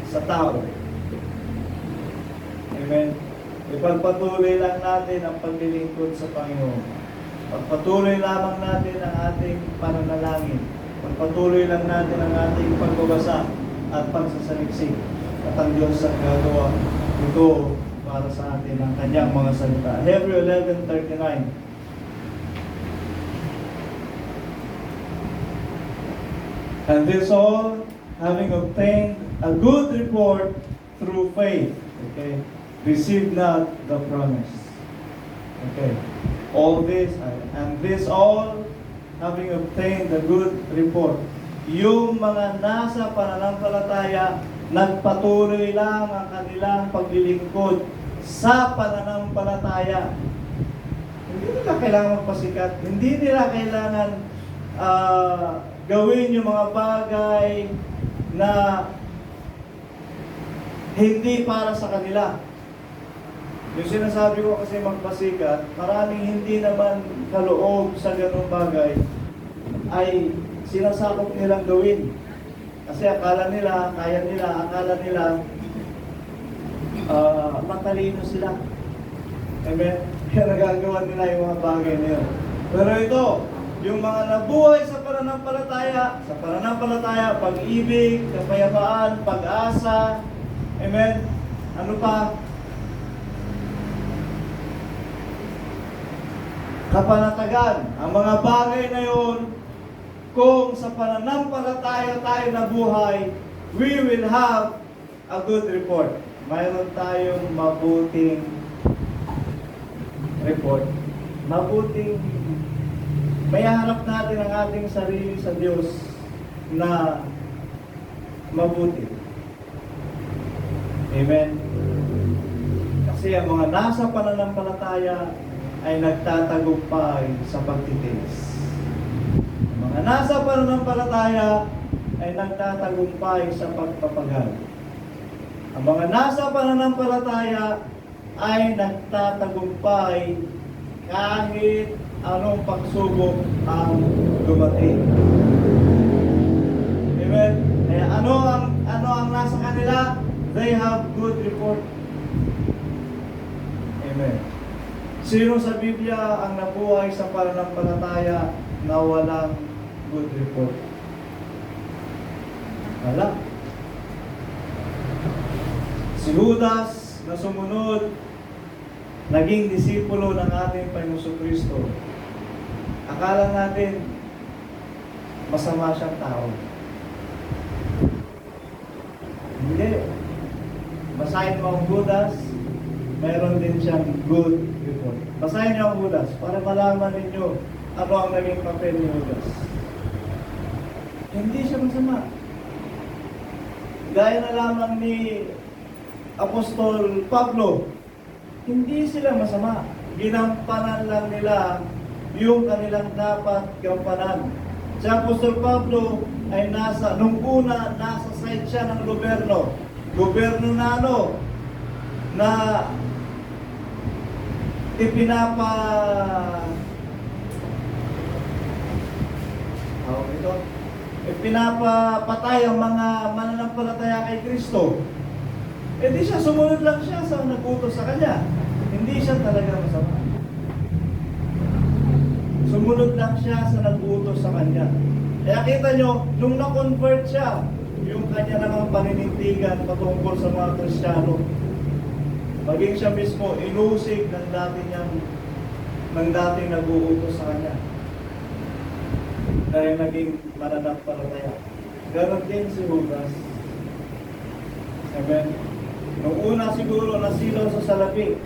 sa tao. Amen? Ipagpatuloy lang natin ang paglilingkod sa Panginoon. Pagpatuloy lamang natin ang ating pananalangin. Pagpatuloy lang natin ang ating pagbabasa at pagsasaliksik. At ang Diyos ang gagawa ito para sa atin ang Kanyang mga salita. Hebrew 11:39. And this all, having obtained a good report through faith, okay, received not the promise. Okay. All this, and this all, having obtained a good report. Yung mga nasa pananampalataya, nagpatuloy lang ang kanilang paglilingkod sa pananampalataya. Hindi nila kailangan magpasikat. Hindi nila kailangan gawin yung mga bagay na hindi para sa kanila. Yung sinasabi ko kasi magpasikat, maraming hindi naman kaloob sa ganung bagay ay sinasakop nilang gawin. Kasi akala nila, kaya nila, akala nila matalino sila. Amen? Kaya nagagawa nila yung mga bagay na yun. Pero ito, yung mga nabuhay sa pananampalataya, pag-ibig, kapayapaan, pag-asa, amen? Ano pa? Kapanatagan. Ang mga bagay na yun, kung sa pananampalataya tayo nabuhay, we will have a good report. Mayroon tayong mabuting report. Mabuting, may harap natin ang ating sarili sa Diyos na mabuti. Amen? Kasi ang mga nasa pananampalataya ay nagtatagumpay sa pagtitiis. Ang mga nasa pananampalataya ay nagtatagumpay sa pagpapagal. Ang mga nasa pananampalataya ay nagtatagumpay kahit anong pagsubok ang dumating. Amen? Kaya ano ang nasa kanila? They have good report. Amen. Sino sa Biblia ang nabuhay sa pananampalataya na walang good report? Wala. Si Judas na sumunod, naging disipulo ng ating Panginoon Kristo. Akala natin masama siyang tao. Hindi. Basahin mo ang Judas, mayroon din siyang good report. Basahin niyo ang Judas para malaman ninyo ano ang naging papel ni Judas. Hindi siya masama. Gaya na lamang ni Apostol Pablo, hindi sila masama. Ginampanan lang nila yung kanilang dapat gampanan. Si Apostol Pablo ay nung una, nasa side siya ng gobyerno. Gobyerno na na ipinapatay ang mga mananampalataya kay Kristo. Eh di siya, sumunod lang siya sa nagutos sa kanya. Hindi siya talaga masama. Sumunod lang siya sa nag-utos sa kanya. Kaya kita nyo, nung na-convert siya, yung kanya namang paninindigan patungkol sa mga Kristiyano, maging siya mismo inusig ng dating nag-uutos sa kanya. Dahil naging mananampalataya. Ganon din si Judas. Amen. Nung una siguro nasilaw sa salapi,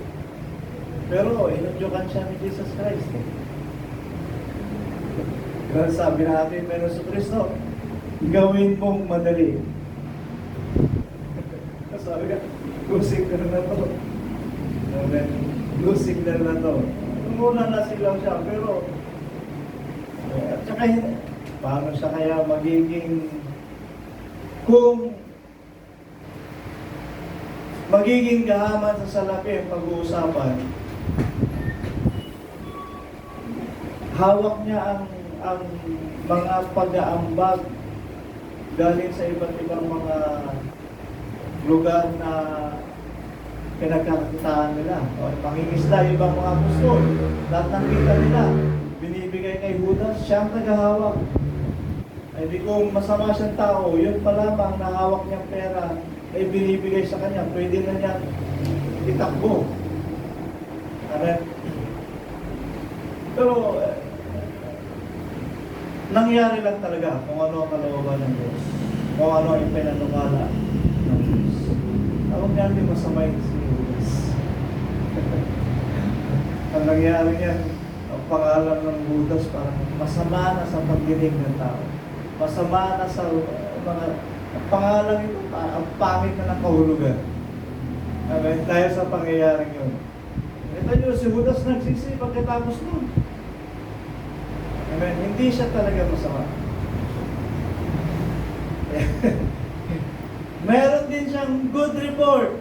pero inudyukan siya ni Jesus Christ. Kaya sabi natin, pero sa Kristo, gawin mong madali. Sabi ka, lusig na to. Amen. Lusig na to. Nung una nasilaw siya, pero at saka paano siya kaya magiging, kung magiging gahaman sa salapi ang pag-uusapan, hawak niya ang mga pag-aambag galing sa iba't ibang mga lugar na pinagkakakitaan nila. O mangingisda, ibang mga apostol, lahat ng kita nila, binibigay kay Judas, siya ang tagahawak. Ay di kung masama siyang tao, yun pa lamang na hawak niyang pera, ay binibigay sa kanya, pwede na niya itakbo. Amen. Pero, nangyari lang talaga kung ano ang kalooban ng Diyos. Kung ano ang pinanukala ng Diyos. Tawag niya hindi masamay si Judas. Ang nangyari niyan, ang pangalan ng Judas parang masama na sa pagdinig ng tao. Masama na sa mga ang pangalan ito, ang pangit na ng kahulugan. Amen? Dahil sa pangyayaring yun. Ito nyo, si Judas nagsisi pagkatapos nun. Amen? Hindi siya talaga masama. Meron din siyang good report.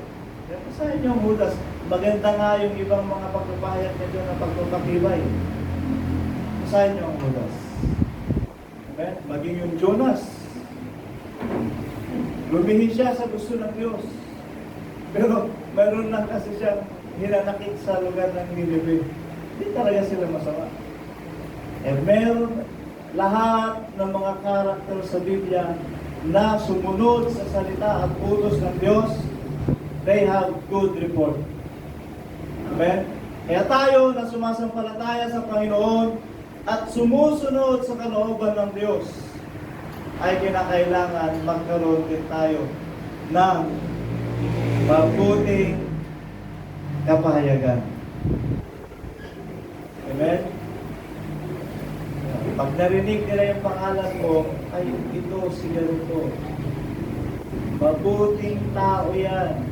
Sa inyo ang Judas, maganda nga yung ibang mga pagpapahayag niya doon na pagpapakibay. Sa inyo ang Judas. Amen? Maging yung Jonas. Lumihi siya sa gusto ng Diyos. Pero meron lang kasi siyang hinanakit sa lugar ng Nineveh. Hindi talaga sila masama. Meron lahat ng mga karakter sa Biblia na sumunod sa salita at utos ng Diyos, they have good report. Amen? Kaya tayo na sumasampalataya sa Panginoon at sumusunod sa kalooban ng Diyos, ay kinakailangan magkaroon din tayo ng mabuting kapahayagan. Amen? Pag narinig nila yung pangalan mo, ay ito si ganito. Mabuting tao yan.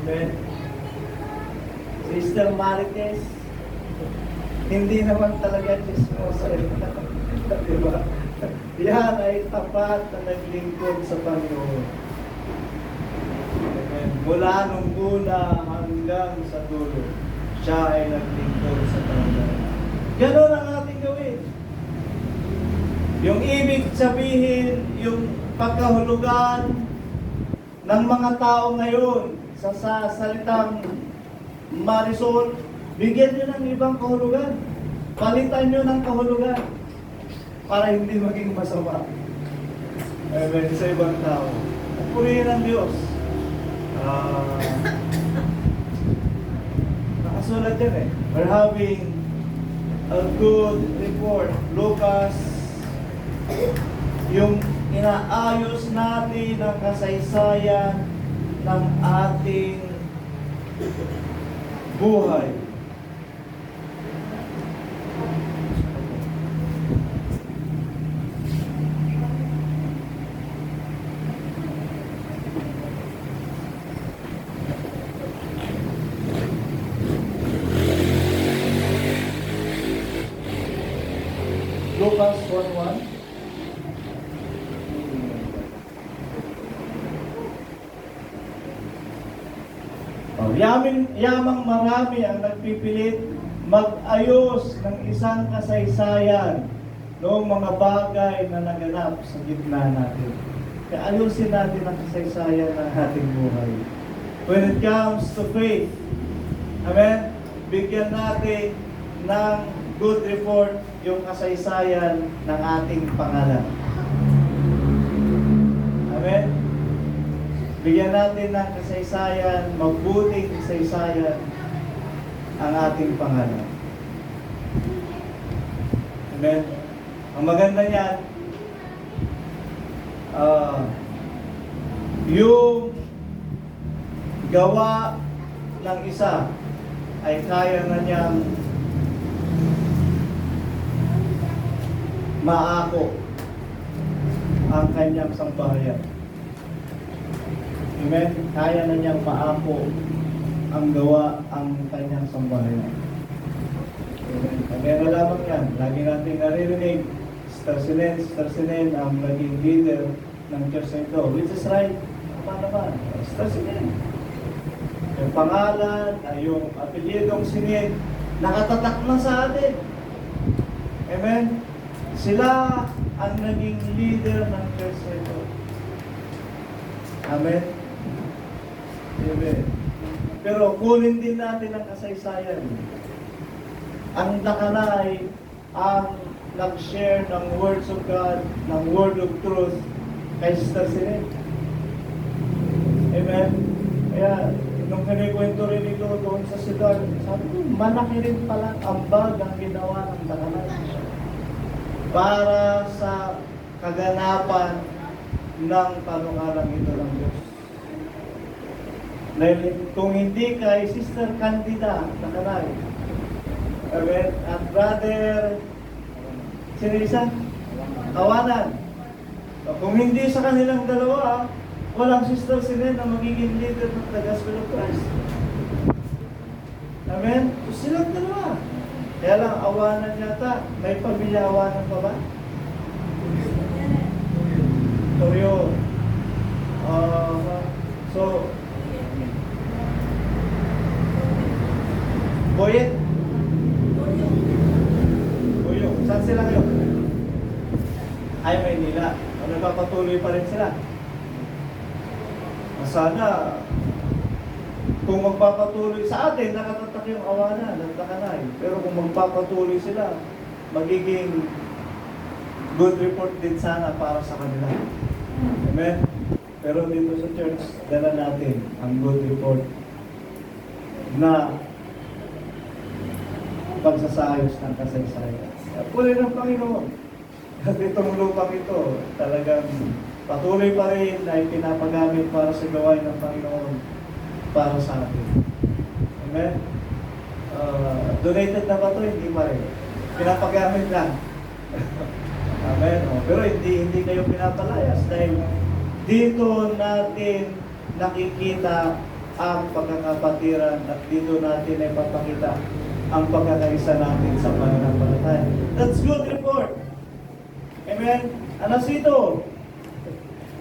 Amen? Sister Marites, hindi naman talaga chismosa. Diba? Yan ay tapat na naglingkod sa Panginoon. Amen. Mula nung una hanggang sa dulo, siya ay naglingkod sa Panginoon. Ganon ang ating gawin. Yung ibig sabihin, yung pagkahulugan ng mga tao ngayon sa salitang Marisol, bigyan nyo ng ibang kahulugan. Palitan nyo ng kahulugan para hindi maging masama. Amen. Sa ibang tao. Purihin ang Diyos. Nakasulat yan eh. We're having a good report. Lucas, yung inaayos natin ang kasaysayan ng ating buhay. Lucas 1:1. Yamang marami ang nagpipilit mag-ayos ng isang kasaysayan noong mga bagay na naganap sa gitna natin. Kaya ayusin natin ang kasaysayan ng ating buhay. When it comes to faith, amen, bigyan natin ng good report yung kasaysayan ng ating pangalan. Amen? Bigyan natin ng kasaysayan, mabuting kasaysayan ang ating pangalan. Amen? Ang maganda niyan, yung gawa ng isa ay kaya na niyang maako ang kanyang sambahayan. Amen? Kaya na niyang maako ang gawa ang kanyang sambahayan. Amen? Kaya lamang yan. Lagi natin naririnig, Sister Sinen ang naging leader ng church na ito. Which is right. Tama naman. Sister Sinen. Yung pangalan, yung apelyidong Sinen, nakatatak na sa atin. Amen? Sila ang naging leader ng church na ito. Amen? Amen. Pero kunin din natin ang kasaysayan. Ang Dakanay ang nag-share ng words of God, ng word of truth kay Sister Sinen. Amen? Kaya, nung kinikwento rin ito doon sa Sigar, sabi ko, malaki rin palang ambag ang ginawa ng Dakanay para sa kaganapan ng panukalang ito ng Diyos. Dahil kung hindi kay Sister Candida Dakanay, amen, at Brother Sinisa Kawanan, kung hindi sa kanilang dalawa, walang Sister Sinen na magiging leader ng the Gospel of Christ. Amen? So silang dalawa. Kaya lang, awanan yata. May pamilya awanan pa ba? Toryo. So, Boyet? Boyong. Saan sila ngayon? Ay, Maynila. Nagpapatuloy pa rin sila. Sana, kung magpapatuloy sa atin, nakatatak yung awanan ng Dakanay. Pero kung magpapatuloy sila, magiging good report din sana para sa kanila. Amen? Pero dito sa church, dala natin ang good report na pagsasayos ng kasaysayan. Puli ng Panginoon. At itong lupang ito, talagang patuloy pa rin ay pinapagamit para sa gawain ng Panginoon para sa atin. Amen? Donated na ba ito? Hindi pa rin. Pinapagamit lang. Amen? Pero hindi kayo pinapalayas dahil dito natin nakikita ang pagkakapatiran at dito natin ay papakita ang pagkakaisa natin sa pananampalataya. That's good report. Amen? Anasito,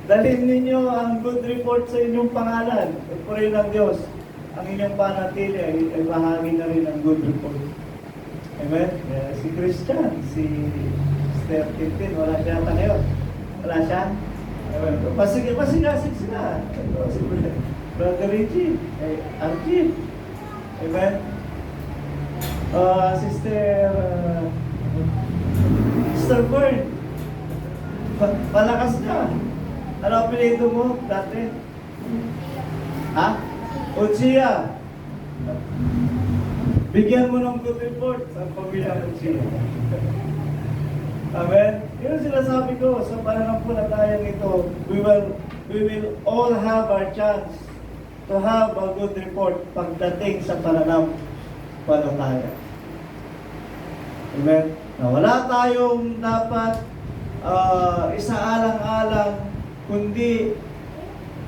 dalhin ninyo ang good report sa inyong pangalan. Puri ng Diyos, ang inyong panatili ay bahagi na rin ng good report. Amen? Si Christian, si Sister Tintin, wala siya yata ngayon. Wala siya? Amen. Pasigasig sila. Si Brother Reggie, Archie. Amen? Sister Byrne, palakas ka. Ano ang pinito mo dati? Ha? Uchia. Bigyan mo ng good report sa pamilya ng Uchia. Amen? Yun ang sinasabi ko sa pananampalatayang ito. We will all have our chance to have a good report pagdating sa pananampalataya. Amen? Na wala tayong dapat isaalang-alang, kundi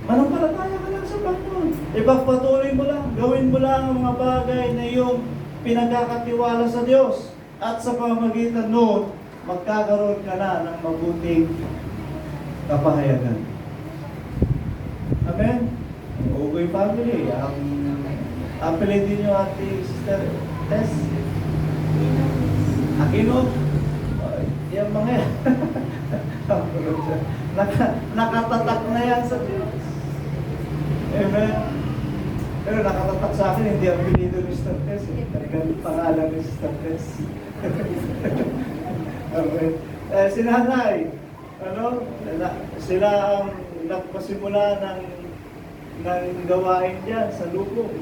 manampalataya ka lang sa Panginoon. Ipagpatuloy mo lang, gawin mo lang ang mga bagay na iyong pinagkakatiwala sa Diyos. At sa pamamagitan noon, magkakaroon ka na ng mabuting kapahayagan. Amen? Ugoy family, ang apelidin nyo ati Sister Tess. Aquino? Yung mga yan. Nakatatak na yan sa Diyos. Amen. Pero nakatatak sa akin, hindi ang pinido ni Sister Tess. Talagang pangalan ni Sister Tess. Okay. Si nanay, sila ang nagpasimula ng gawain dyan sa lubong.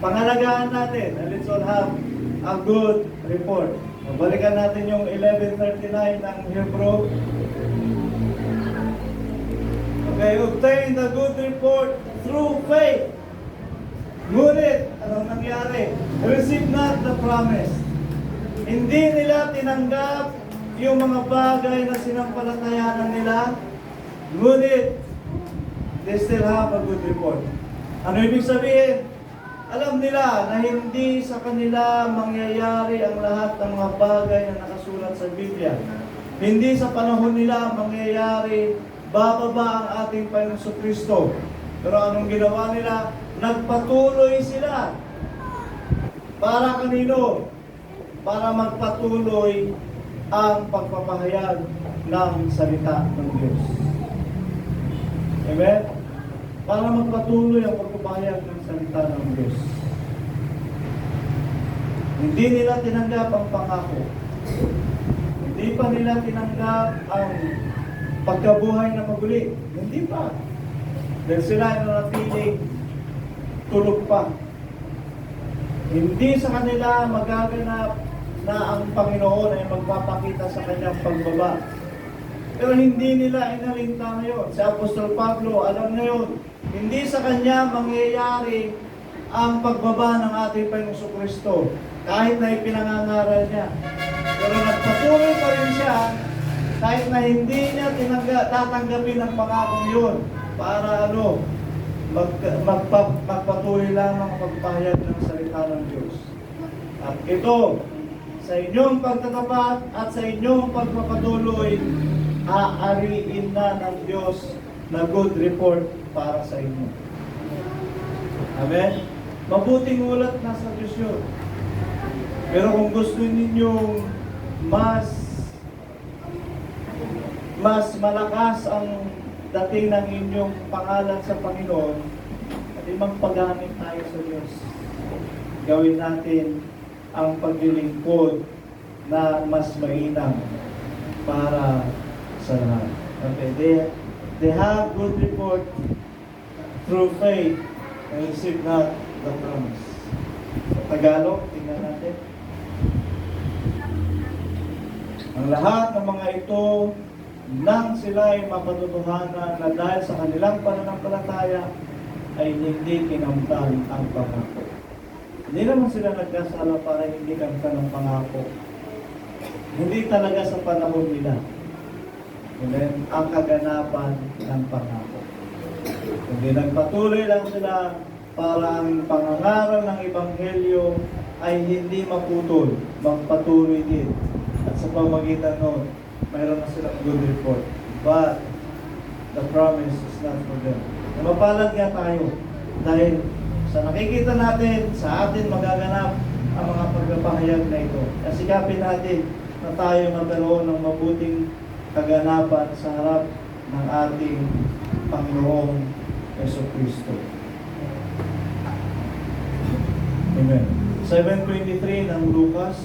Pangalagaan natin, and let's all have a good report. Balikan natin yung 11:39 ng Hebrew. Okay, obtain the good report through faith. Ngunit, anong nangyari? Receive not the promise. Hindi nila tinanggap yung mga bagay na sinampalatayanan nila. Ngunit, they still have a good report. Ano ibig sabihin? Alam nila na hindi sa kanila mangyayari ang lahat ng mga bagay na nakasulat sa Biblia. Hindi sa panahon nila mangyayari, bababa ang ating Panginoon Kristo. Pero anong ginawa nila? Nagpatuloy sila. Para kanino? Para magpatuloy ang pagpapahayag ng salita ng Diyos. Amen? Para magpatuloy ang pagpapahayag ng salita ng Diyos. Hindi nila tinanggap ang pangako. Hindi pa nila tinanggap ang pagkabuhay na maguli. Hindi pa. Dahil sila ay nanatiling tulog pa. Hindi sa kanila magaganap na ang Panginoon ay magpapakita sa kanyang pagbaba. Pero hindi nila inalinta ngayon. Si Apostol Pablo, alam ngayon, hindi sa kanya mangyayari ang pagbaba ng ating Panginoong Kristo kahit na ipinangangaral niya. Pero nagpatuloy pa rin siya kahit na hindi niya tatanggapin ang pangakong yun para magpatuloy lang ang pagpahayag ng salita ng Diyos. At ito, sa inyong pagtatapat at sa inyong pagpapatuloy, aariin na ng Diyos na good report para sa inyo. Amen? Mabuting ulat nasa Diyos yun. Pero kung gusto ninyong mas malakas ang dating ng inyong pangalan sa Panginoon, at magpagamit tayo sa Diyos. Gawin natin ang paglilingkod na mas mainam para sa lahat. Okay, they have good report through faith and receive not the promise. Sa Tagalog, tingnan natin. Ang lahat ng mga ito nang sila ay mapatutuhanan na dahil sa kanilang pananampalataya ay hindi kinamtan ang pangako. Hindi naman sila nagkasala para hindi kamtan ang pangako. Hindi talaga sa panahon nila. Amen? Ang kaganapan ng pangako. Hindi nagpatuloy lang sila para ang pangangaral ng Ebanghelyo ay hindi maputol, magpatuloy din. At sa pamagitan nun, mayroon na silang good report. But the promise is not for them. Mapalad nga tayo dahil sa nakikita natin, sa atin magaganap ang mga pagpapahayag na ito. Kasikapin natin na tayo magkaroon ng mabuting kaganapan sa harap ng ating Panginoong Jesucristo. Amen. 7:23 ng Lucas.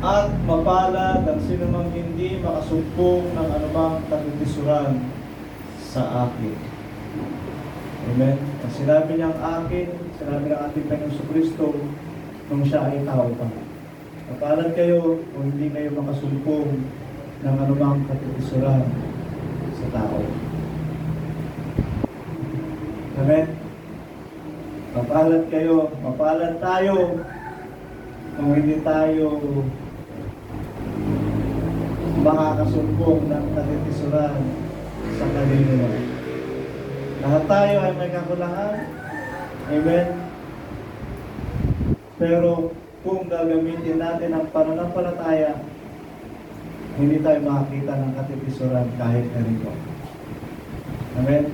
At mapalad ang sinumang hindi makasumpong ng anumang kabutisuran sa akin. Amen. Ang sinabi niyang akin, sinabi ng ating Panginoong Kristo nung siya ay tao pa. Mapalad kayo kung hindi kayo makasumpong ng anumang kabutisuran sa tao. Amen. Mapalad kayo, mapalad tayo kung hindi tayo makakasumpong ng katitisuran sa kaluluwa. Lahat tayo ay may kakulangan. Amen. Pero kung gagamitin natin ang pananampalataya, hindi tayo makakita ng katitisuran kahit narito. Amen.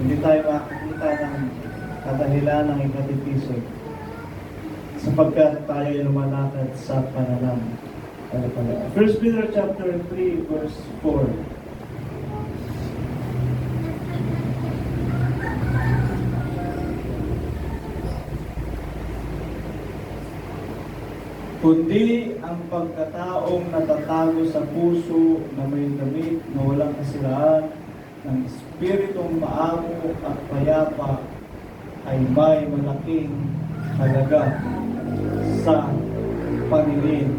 Hindi tayo makakita ng kadahilan ng ikatipiso sapagkat tayo ay lumalakad sa pananampalataya. Ano pala? 1 Peter chapter 3 verse 4. Kundi ang pagkataong natatago sa puso na may damit na walang kasilaan ng espiritong maamo at payapa ay may malaking halaga sa paningin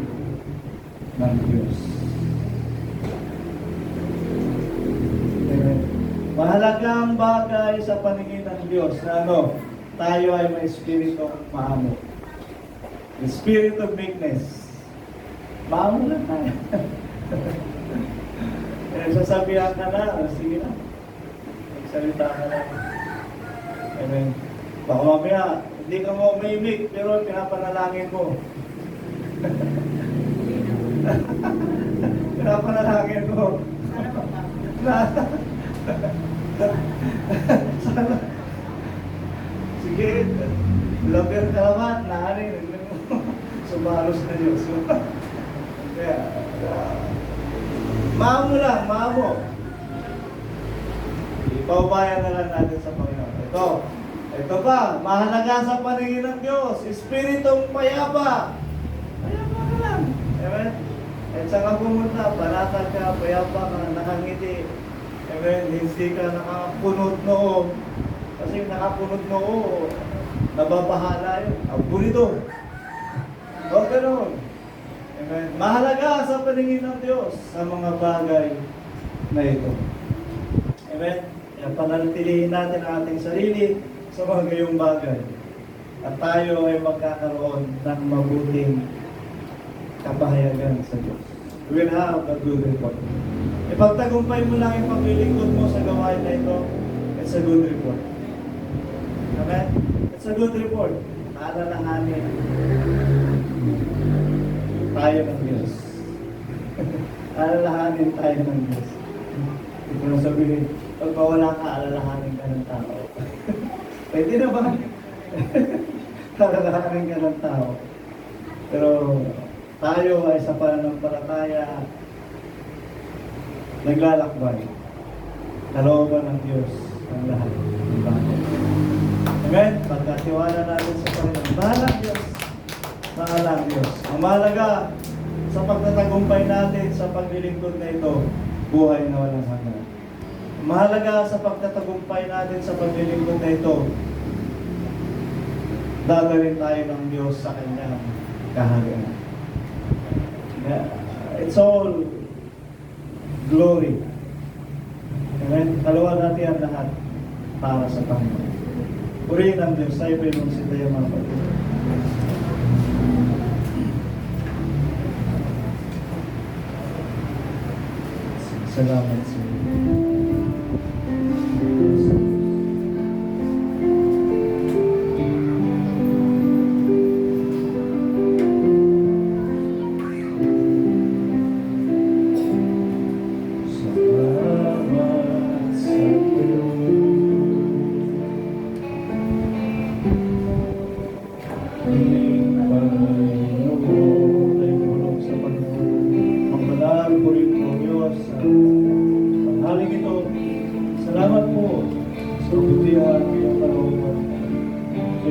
ng Diyos. Amen. Mahalagang bagay sa paningin ng Diyos na tayo ay may espiritong maamo. The spirit of meekness. Maamo lang tayo. Sasabihan ka na, sige na. Magsalita ka na. Amen. Baka mamaya, hindi ka mo umimik, pero pinapanalangin mo. Pinapanalangin mo. Sige, laber ka naman, naanin. Sumaros na Diyos. Kaya, maamo lang, maamo. Ipaubayan na lang natin sa Panginoon. Ito pa, mahalaga sa paningin ng Diyos, espiritong payapa. Payapa ka lang. Amen? At saan ka pumunta, panatag ka, payapa ka, nakangiti. Amen? Hindi ka nakapunod noo. Kasi nakapunod noo, nababahala yun. Ang bonito. O ganoon. Amen. Mahalaga sa paningin ng Diyos sa mga bagay na ito. Amen. Kaya panatilihin natin ang ating sarili sa mga gayong bagay. At tayo ay magkakaroon ng mabuting kapahayagan sa Diyos. We will have a good report. Ipagtagumpay mo lang yung paglilingkod mo sa gawain na ito. It's a good report. Amen. It's a good report. Alalahanin tayo ng Diyos. Alalahanin tayo ng Diyos. Ito na sabihin, pag wala ka, alalahanin ka ng tao. Pwede na ba? Alalahanin ka ng tao. Pero tayo ay sa pananampalataya naglalakbay. Kalooban ng Diyos ang lahat ng bagay. Amen? Pagkatiwala natin sa Panginoon. Bahalang Diyos. Bahalang Diyos. Ang mahalaga sa pagtatagumpay natin sa paglilingkod na ito, buhay na walang hanggan. Ang mahalaga sa pagtatagumpay natin sa paglilingkod na ito, dadalhin tayo ng Diyos sa Kanyang kaharian. It's all glory. Amen? Dalawa natin ang lahat para sa Panginoon. Purihin ang Diyos. Tayo pinunsin tayo mga pagkakas. Salamat sa iyo.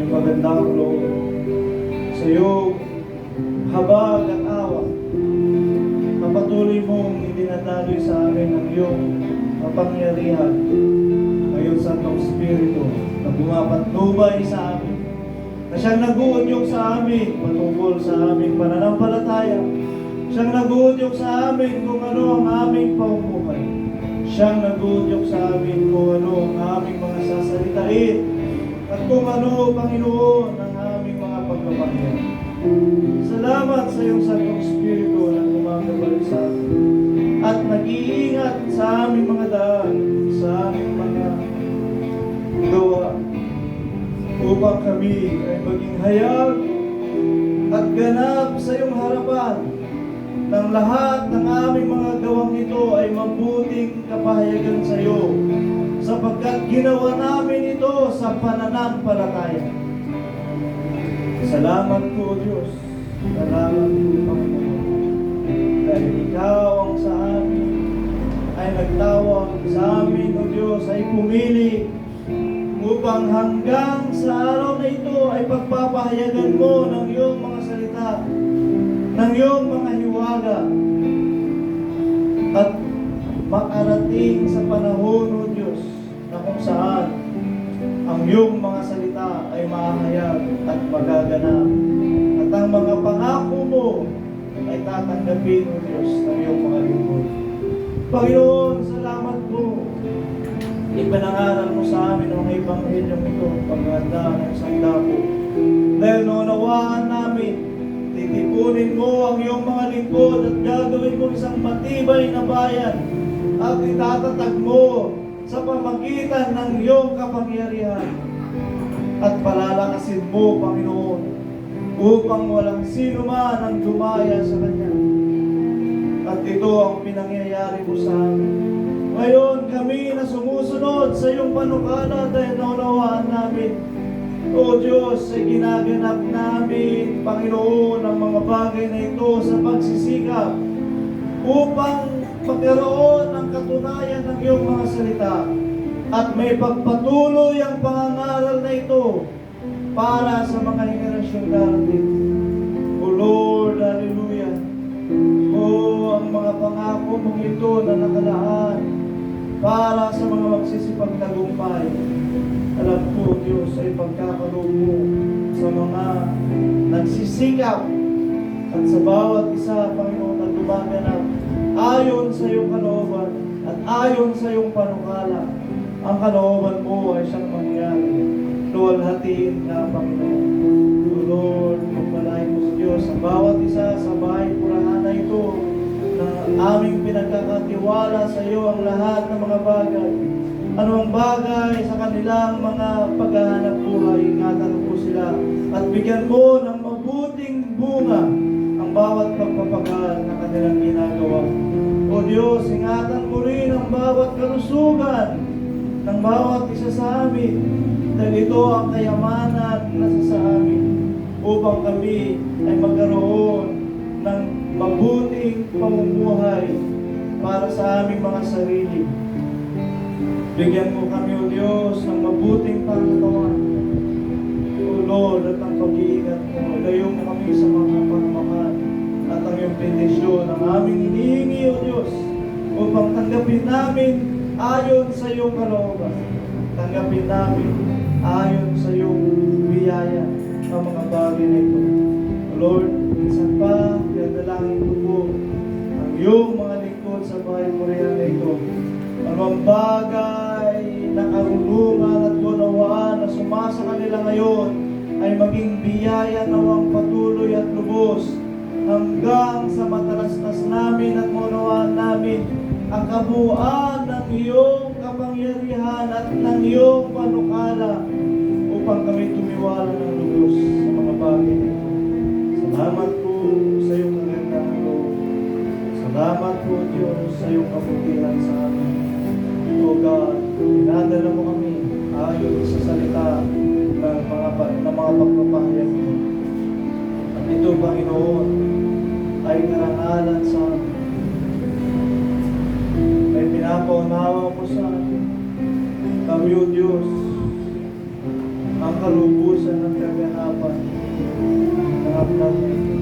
Magandang loob sa iyong habag at awa. Kapatuloy mong idinadaloy sa amin ang iyong kapangyarihan ngayon sa Santong Espiritu na bumapatnubay sa amin, na siyang nag-uudyok sa amin patungkol sa aming pananampalataya, siyang nag-uudyok sa amin kung ano ang aming pamumuhay, siyang nag-uudyok sa amin kung ano ang aming mga sasalitain, at kung ano, Panginoon, ang aming mga pagkapahiyan. Salamat sa iyong Santong Espiritu na gumagabay sa amin at nag-iingat sa aming mga daan, sa aming mga gawa, upang kami ay maging hayag at ganap sa iyong harapan ng lahat ng aming mga gawang ito ay mabuting kapahayagan sa iyo, sapagkat ginawa namin ito sa pananampalataya. Salamat po, Diyos. Salamat po, Panginoon. Dahil Ikaw ang sa amin ay nagtawag sa amin, O Diyos, ay pumili upang hanggang sa araw na ito ay pagpapahayagan mo ng iyong mga salita, ng iyong mga hiwaga, at makarating sa panahon, O Diyos, na kung saan ang iyong mga salita ay mahayag at magaganap, at ang mga pangako mo ay tatanggapin, O Diyos, ng iyong mga lingkod. Panginoon, salamat po. Ipinangaral mo sa amin ang Ebanghelyong ito, paghahanda ng isang dako. Dahil naunawaan namin, titipunin mo ang iyong mga lingkod at gagawin mo isang matibay na bayan at itatatag mo sa pamagitan ng iyong kapangyarihan at palalakasin mo, Panginoon, upang walang sino man ang dumaya sa Kanya. At ito ang pinangyayari mo sa amin. Ngayon kami na sumusunod sa iyong panukala dahil naunawaan namin, O Diyos, ay ginaganap namin, Panginoon, ang mga bagay na ito sa pagsisikap upang magkaroon ng katunayan ng iyong mga salita at may pagpatuloy ang pangangaral na ito para sa mga henerasyon darating. O Lord, hallelujah. O ang mga pangako mong ito na nakalaan para sa mga magsisipagtagumpay. Alam ko, Diyos, ay pagkakaloob mo sa mga nagsisikap at sa bawat isa, Panginoon, na gumaganap ayon sa iyong kalooban at ayon sa iyong panukala. Ang kalooban mo ay siyang mangyari. Luwalhatiin ka, Panginoon. O Lord, pagpalain mo sa Diyos ang bawat isa sa bahay purahan na ito na aming pinagkakatiwala sa iyo ang lahat ng mga bagay. Anumang bagay sa kanilang mga paghahanap buhay, ingatan mo sila at bigyan mo ng mabuting bunga ang bawat pagpapagal na kanilang ginagawa. O Diyos, ingatan mo rin ang bawat kalusugan ng bawat isa sa amin dahil ito ang kayamanan na sa amin upang kami ay magkaroon ng mabuting pamumuhay para sa aming mga sarili. Bigyan mo kami, O Diyos, ng mabuting pangatawan. O Lord, at ang pag-iingat mo. Ilayo mo kami sa mga pangmakan at ang iyong bendisyon ang aming hinihingi, O Diyos, upang tanggapin namin ayon sa iyong kalooban. Tanggapin namin ayon sa iyong biyaya ang mga bagay na ito. O Lord, minsan pa, dadalangin ko po ang iyong mga lingkod sa bahay Korea na ito. Anong bagay na karunungan at gunawaan na sumasa kanila ngayon ay maging biyaya nawang patuloy at lubos hanggang sa matalastas namin at maunawaan namin ang kabuuan ng iyong kapangyarihan at ng iyong panukala upang kami tumiwala ng lubos sa mga bagay nito. Salamat po sa iyong kagandahan, Lord. Salamat po, Diyos, sa iyong kabutihan sa amin. O God, pinadala mo kami ayon sa salita ng mga pagpapahayag mo. At ito, Panginoon, ay karangalan sa amin. Ay pinapaunawa mo sa amin. Kami, O Diyos, ang kalubusan ng kaganapan ng aklat na ito.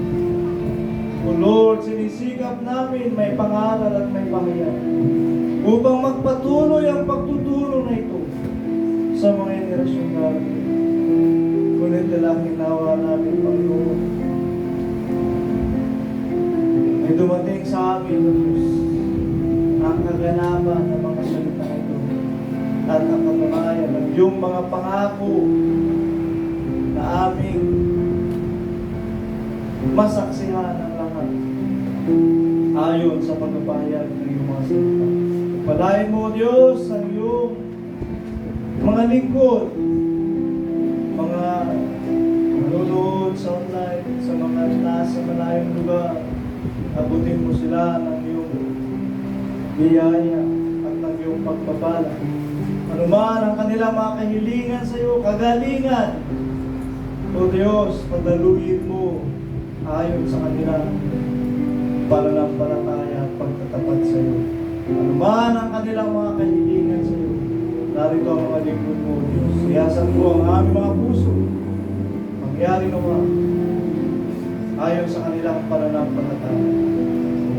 O Lord, sinisikap namin may pangaral at may pahayag upang magpatuloy ang pagtuturo na ito sa mga henerasyon namin. Ngunit dalangin nawa namin, Panginoon, ay dumating sa amin, O Diyos, ang kaganapan ng mga salita na ito at ang katunayan ng iyong mga pangako na aming masaksihan ang lahat ayon sa pagpapahayag ng iyong mga salita. Palain mo, Diyos, ang iyong mga lingkod, mga nanonood sa online, sa mga nasa malayong lugar. Abutin mo sila ng iyong biyaya at ng iyong pagpapala. Ano man ang kanilang mga kahilingan sa iyo, kagalingan, O Diyos, padaluin mo ayon sa kanila. pananampalataya at pagtatapat sa iyo. Ano man ang kanilang mga kahilingan sa iyo, narito ang mga lingkod mo, Diyos. Siyasan mo ang aming mga puso. Mangyari naman ayon sa kanilang pananampalataya.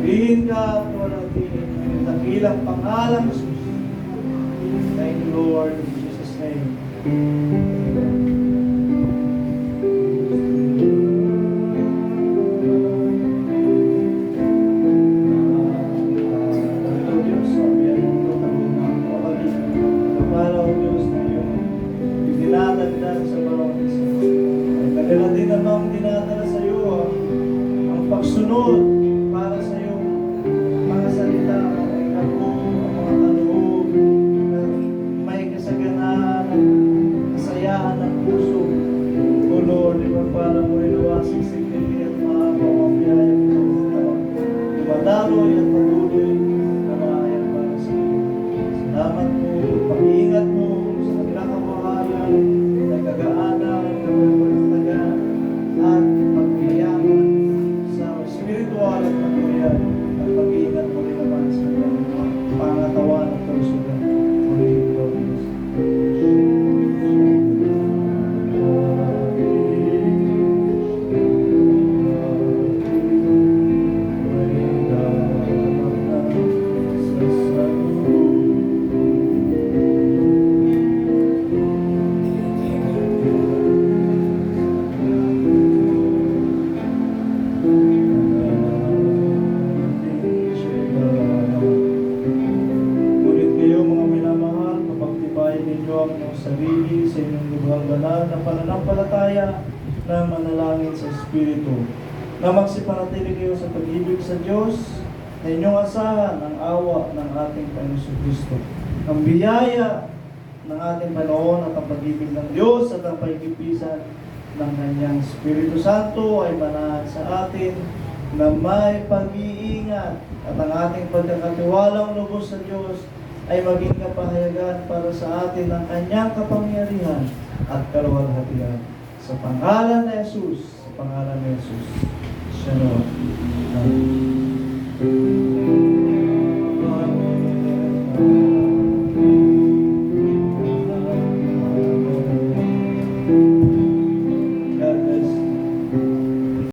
Purihin ka at walagin ang dakilang pangalan ng Jesus. Thank you, Lord, in Jesus' name. Dinadala sa iyo ang pagsunod para sa iyong mga salita ay ako ang mga kaloob na may kasaganaan at kasayahan ng puso. O Lord, ipagpala mo rin awasing sikili at maabaw ang biyaya mo sa dumadaloy at patuloy na maayan para sa iyo. Salamat mo, pag-iingat mo sa kanilang kabuhayan, nagkagaanan, nagkagaanan, at pagpayaman sa spiritual at material at pag-iingat mo rin naman sa pangatawan at kalusugan. Muli, Lord Jesus. Ngunit kayo mga minamahal, mapagtibayin ninyo ang inyong sarili sa inyong lugang banal na pananampalataya na manalangin sa Espiritu, na magsipanatili kayo sa pag-ibig sa Diyos, na inyong asahan ang awa ng ating Panginoon Kristo. Ang biyaya ng ating Panginoon at ang pag-ibig ng Diyos at ang pagkikipisan ng Kanyang Espiritu Santo ay manahan sa atin na may pag-iingat at ang ating pagkakatiwalang lubos sa Diyos ay maging kapahayagan para sa atin ng Kanyang kapangyarihan at kaluwalhatian. Sa pangalan ni Jesus, sa pangalan ni Jesus. Shalom. Amen.